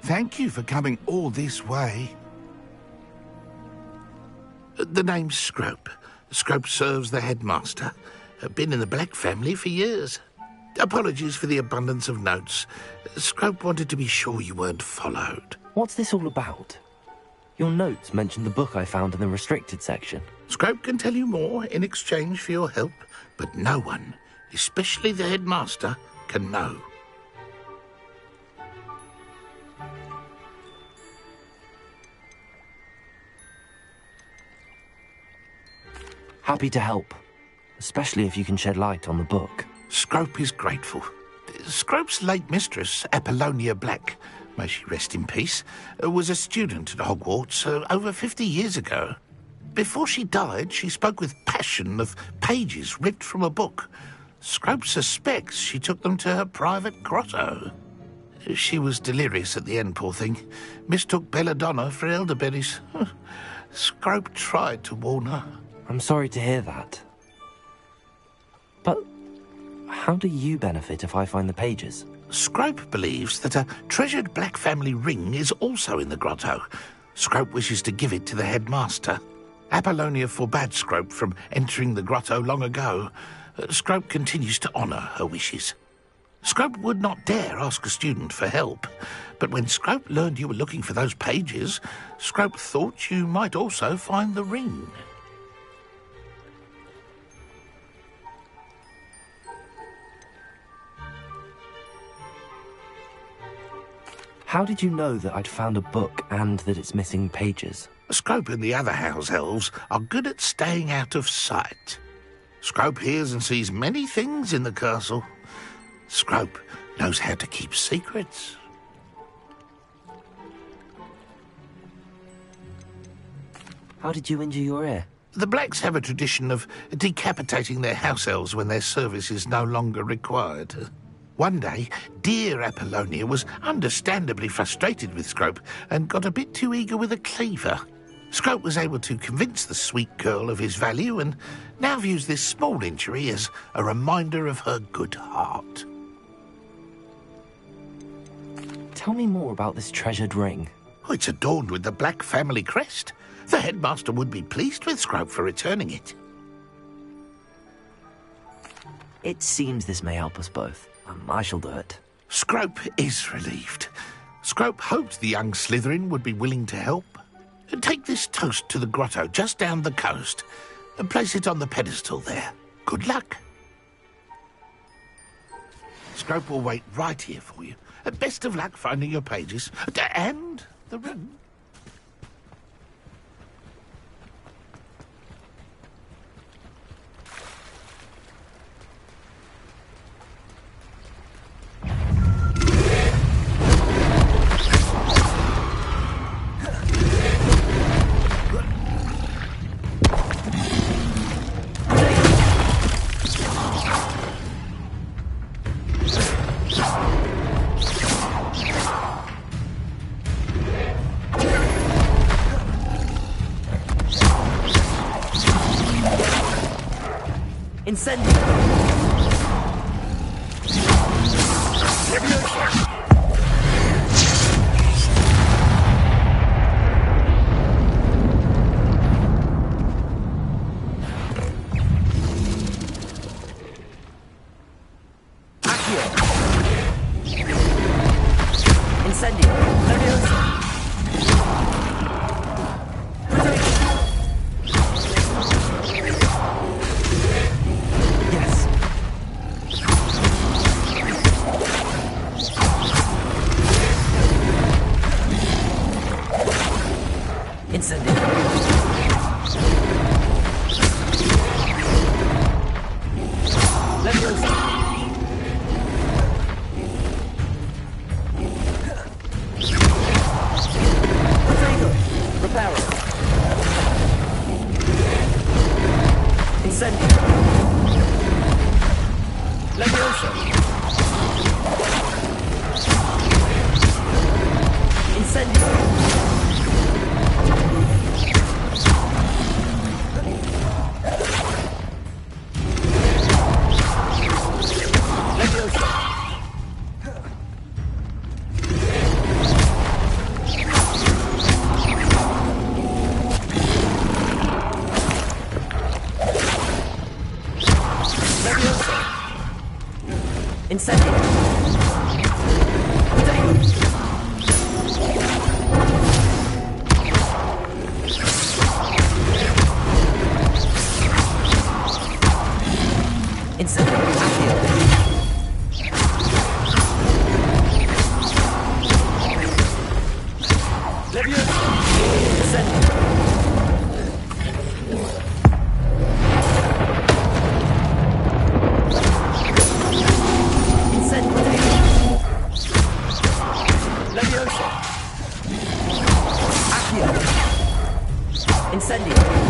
Thank you for coming all this way. The name's Scrope. Scrope serves the headmaster. Been in the Black family for years. Apologies for the abundance of notes. Scrope wanted to be sure you weren't followed. What's this all about? Your notes mentioned the book I found in the restricted section. Scrope can tell you more in exchange for your help, but no one, especially the headmaster, can know. Happy to help, especially if you can shed light on the book. Scrope is grateful. Scrope's late mistress, Apollonia Black, may she rest in peace, was a student at Hogwarts over 50 years ago. Before she died, she spoke with passion of pages ripped from a book. Scrope suspects she took them to her private grotto. She was delirious at the end, poor thing. Mistook belladonna for elderberries. Scrope tried to warn her. I'm sorry to hear that. But how do you benefit if I find the pages? Scrope believes that a treasured Black family ring is also in the grotto. Scrope wishes to give it to the headmaster. Apollonia forbade Scrope from entering the grotto long ago. Scrope continues to honour her wishes. Scrope would not dare ask a student for help, but when Scrope learned you were looking for those pages, Scrope thought you might also find the ring. How did you know that I'd found a book and that it's missing pages? Scrope and the other house elves are good at staying out of sight. Scrope hears and sees many things in the castle. Scrope knows how to keep secrets. How did you injure your ear? The Blacks have a tradition of decapitating their house elves when their service is no longer required. One day, dear Apollonia was understandably frustrated with Scrope and got a bit too eager with a cleaver. Scrope was able to convince the sweet girl of his value and now views this small injury as a reminder of her good heart. Tell me more about this treasured ring. Oh, it's adorned with the Black family crest. The headmaster would be pleased with Scrope for returning it. It seems this may help us both. I shall do it. Scrope is relieved. Scrope hoped the young Slytherin would be willing to help. Take this toast to the grotto just down the coast and place it on the pedestal there. Good luck. Scrope will wait right here for you. Best of luck finding your pages and the ring. Incendio! Levioso! Incendio! Levioso! Yes. Incendio! Levioso! Reparo. Incendio. Levioso. Incendio. Levioso. Incendio! Incendio! Accio! Levioso! Incendio! Levioso! Accio! Incendio!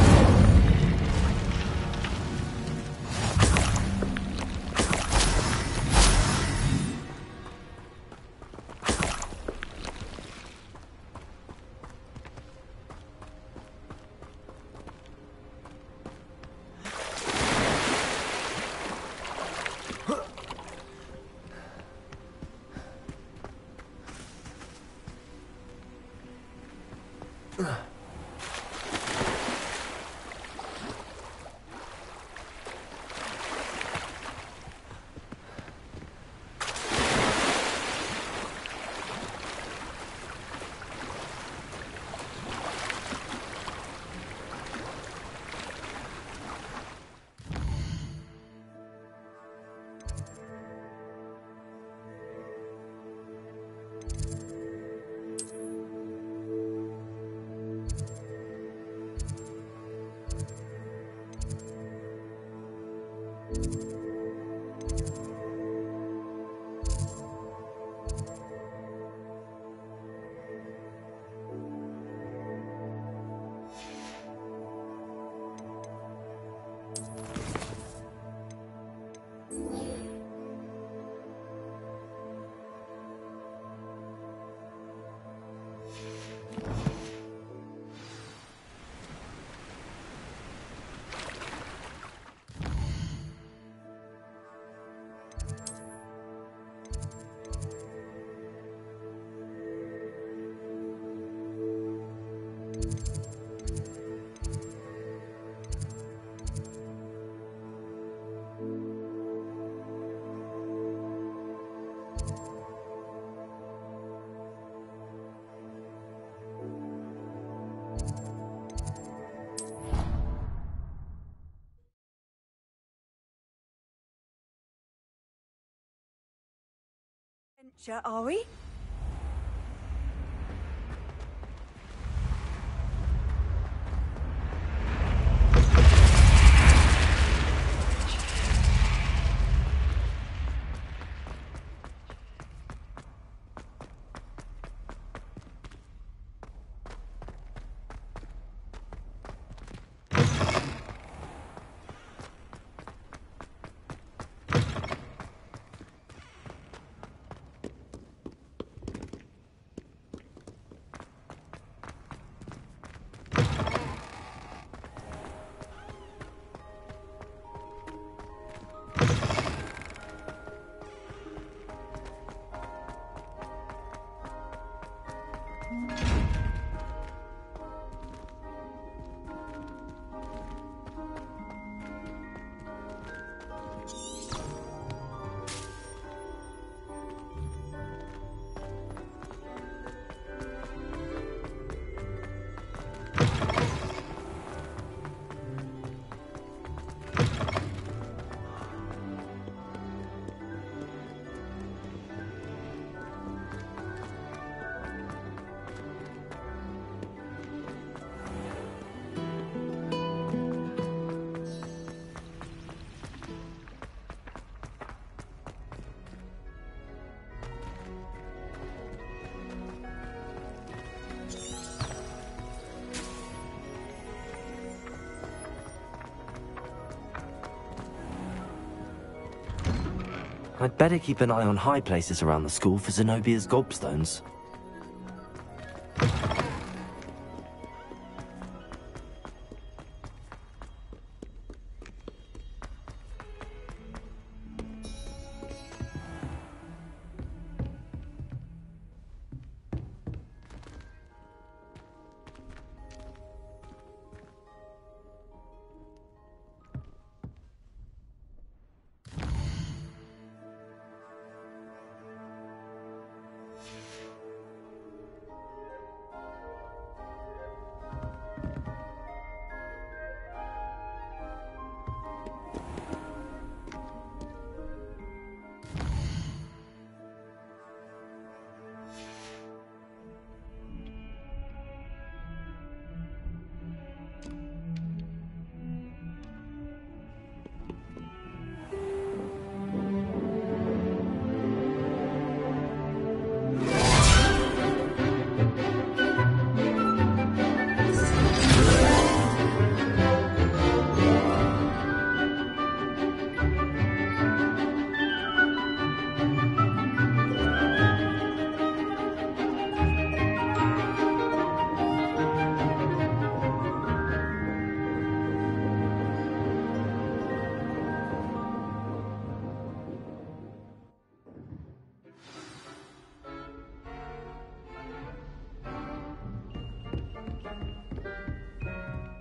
Are we? I'd better keep an eye on high places around the school for Zenobia's gobstones.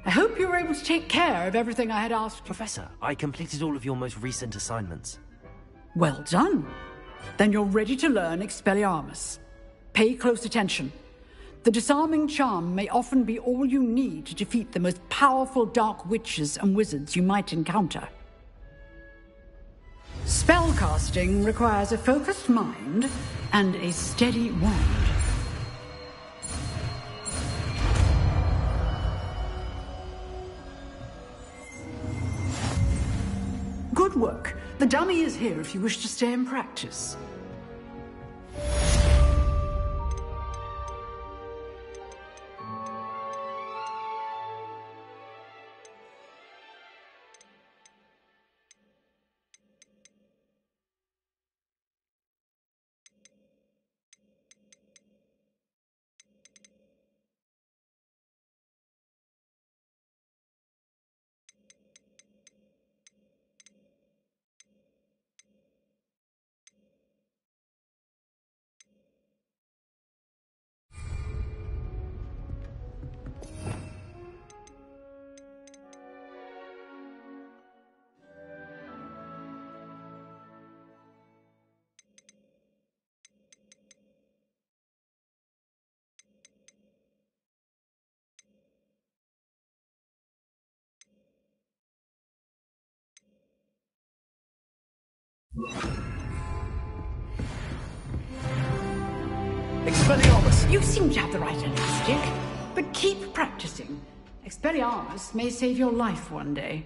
I hope you were able to take care of everything I had asked you. Professor, I completed all of your most recent assignments. Well done. Then you're ready to learn Expelliarmus. Pay close attention. The disarming charm may often be all you need to defeat the most powerful dark witches and wizards you might encounter. Spellcasting requires a focused mind and a steady wand. Good work. The dummy is here if you wish to stay and practice. Expelliarmus! You seem to have the right elastic, but keep practicing. Expelliarmus may save your life one day.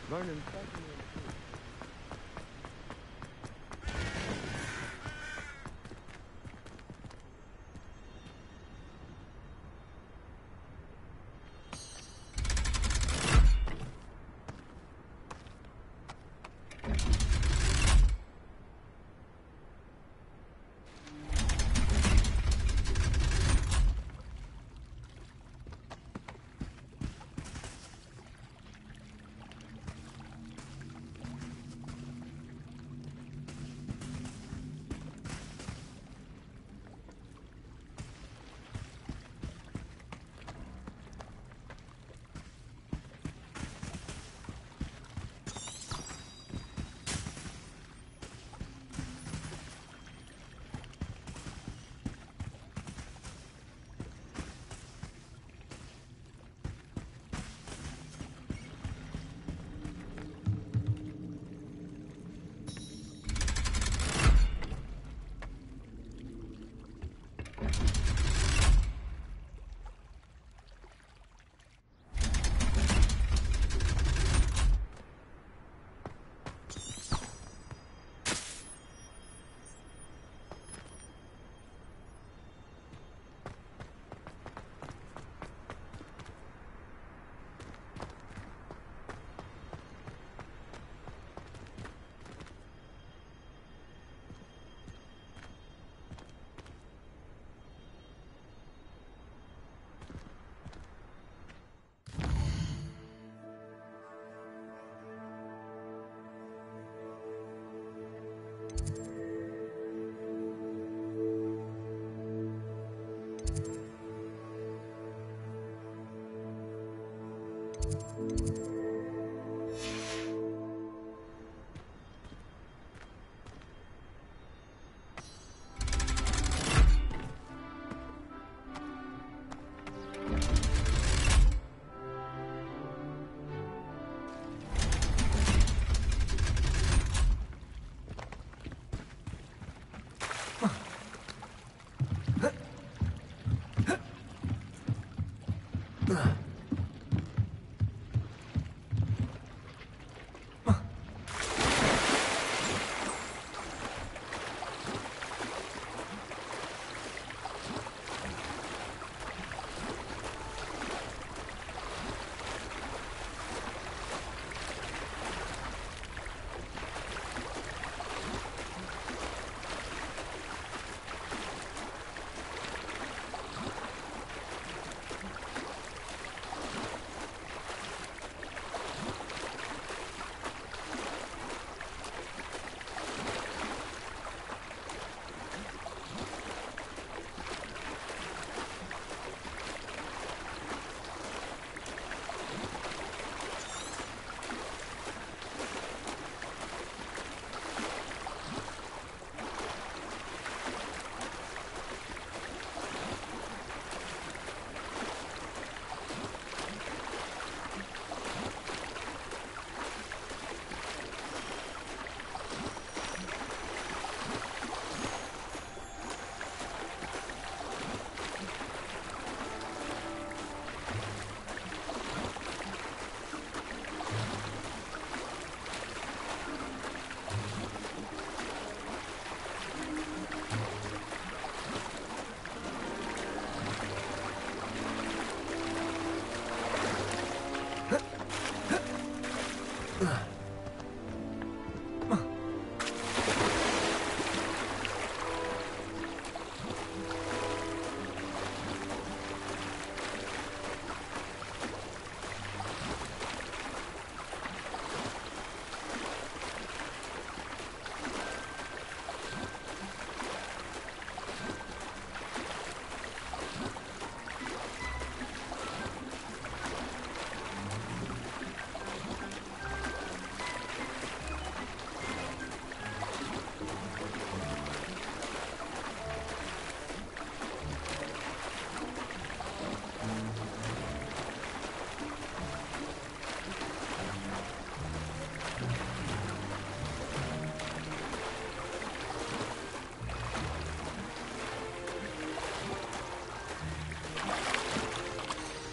Ronan,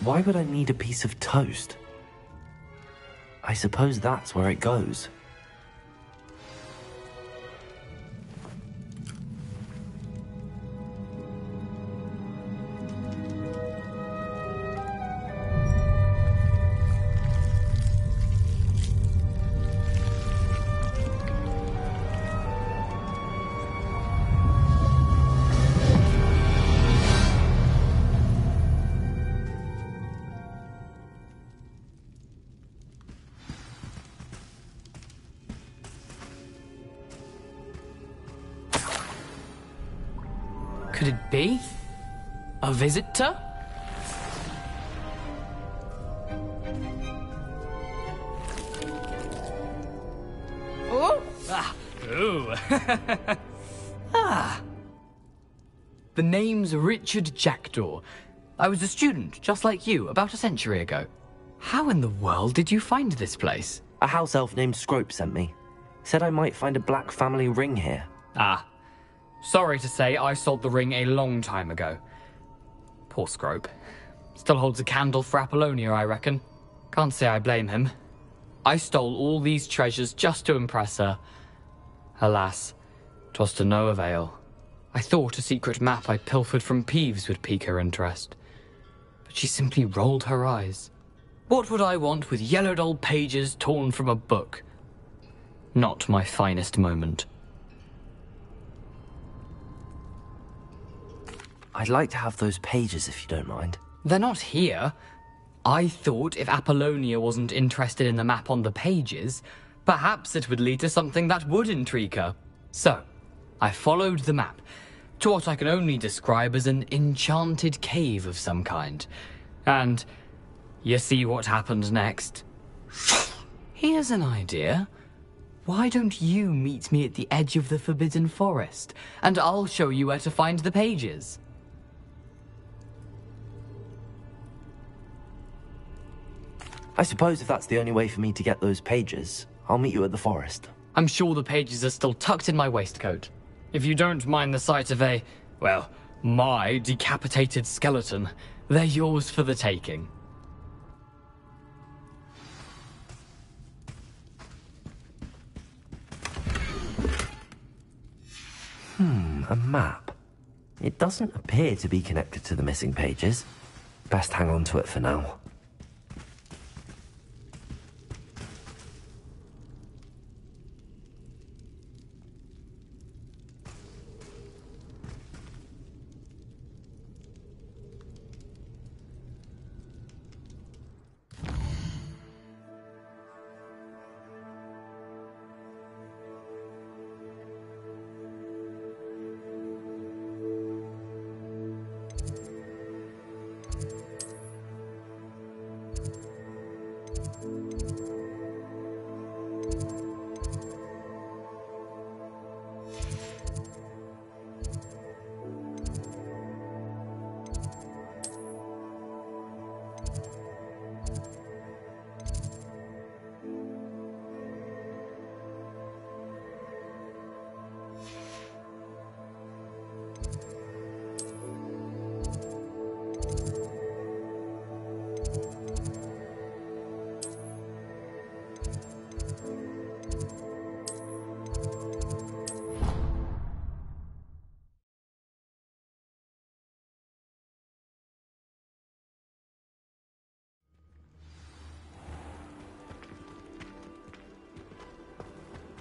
Why would I need a piece of toast? I suppose that's where it goes. Could it be? A visitor? Oh! Ah! Ooh! Ah! The name's Richard Jackdaw. I was a student, just like you, about a century ago. How in the world did you find this place? A house elf named Scrope sent me. Said I might find a black family ring here. Ah. Sorry to say, I sold the ring a long time ago. Poor Scrope. Still holds a candle for Apollonia, I reckon. Can't say I blame him. I stole all these treasures just to impress her. Alas, 'twas to no avail. I thought a secret map I pilfered from Peeves would pique her interest. But she simply rolled her eyes. What would I want with yellowed old pages torn from a book? Not my finest moment. I'd like to have those pages if you don't mind. They're not here. I thought if Apollonia wasn't interested in the map on the pages, perhaps it would lead to something that would intrigue her. So, I followed the map to what I can only describe as an enchanted cave of some kind. And you see what happened next? Here's an idea. Why don't you meet me at the edge of the Forbidden Forest, and I'll show you where to find the pages? I suppose if that's the only way for me to get those pages, I'll meet you at the forest. I'm sure the pages are still tucked in my waistcoat. If you don't mind the sight of well, my decapitated skeleton, they're yours for the taking. A map. It doesn't appear to be connected to the missing pages. Best hang on to it for now.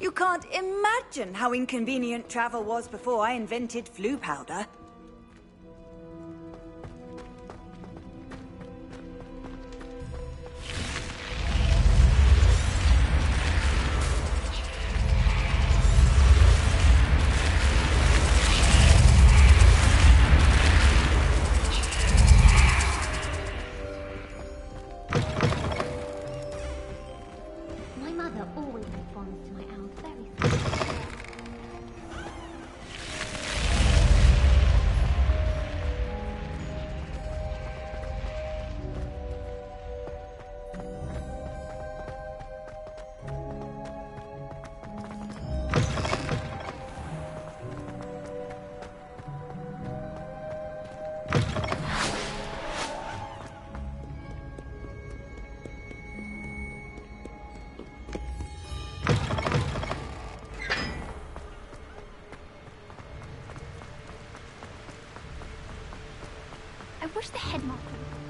You can't imagine how inconvenient travel was before I invented flu powder. My mother always responds to my owls very sweetly. I wish the headmaster would.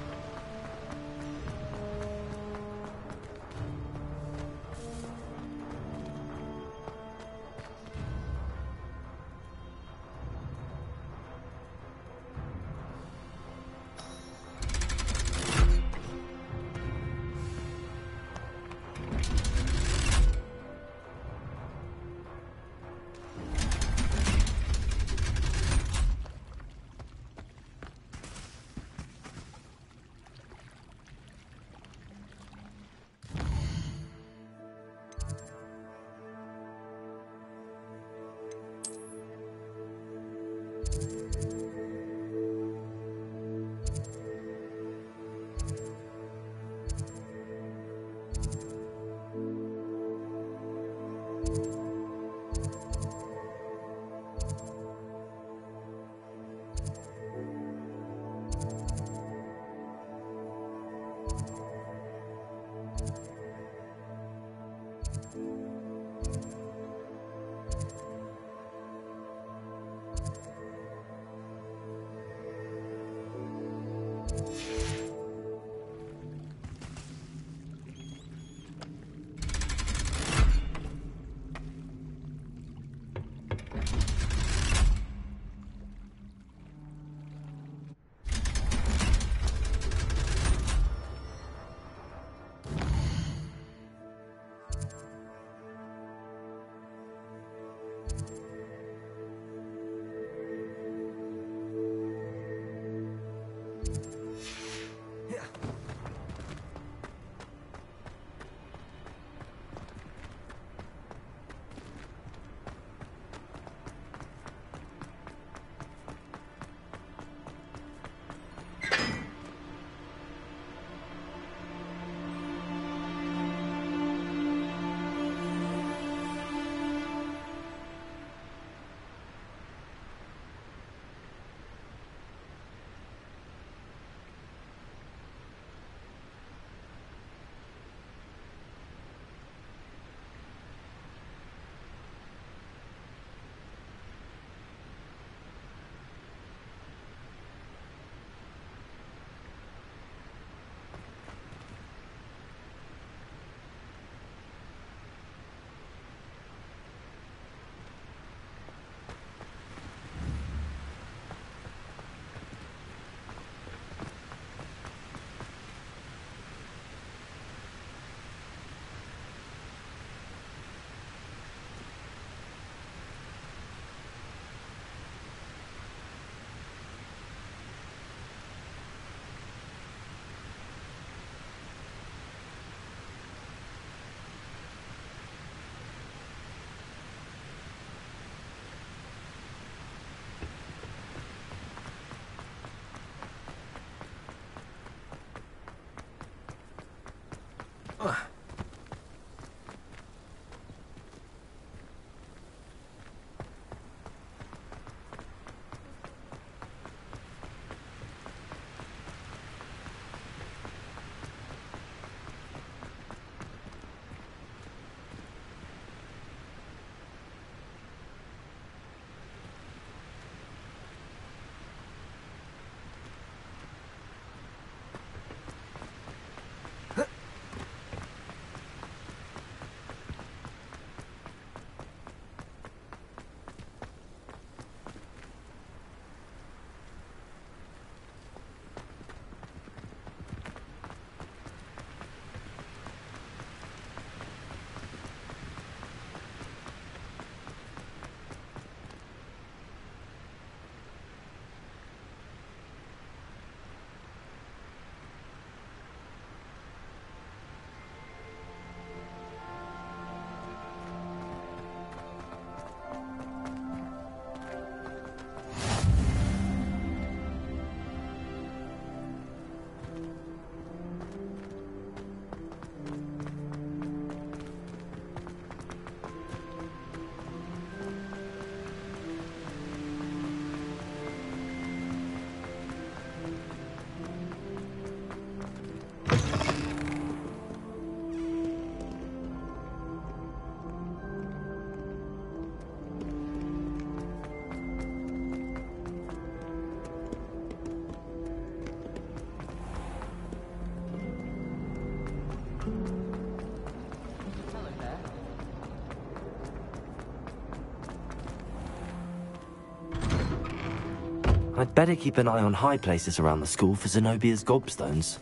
I'd better keep an eye on high places around the school for Zenobia's gobstones.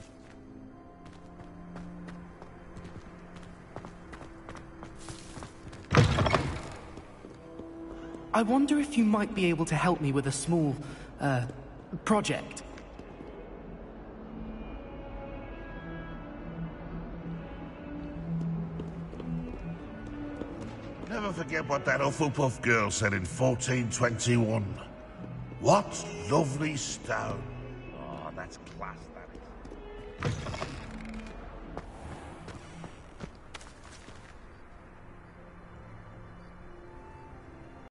I wonder if you might be able to help me with a small, project. Never forget what that Hufflepuff girl said in 1421. What lovely stone. Oh, that's class, that is.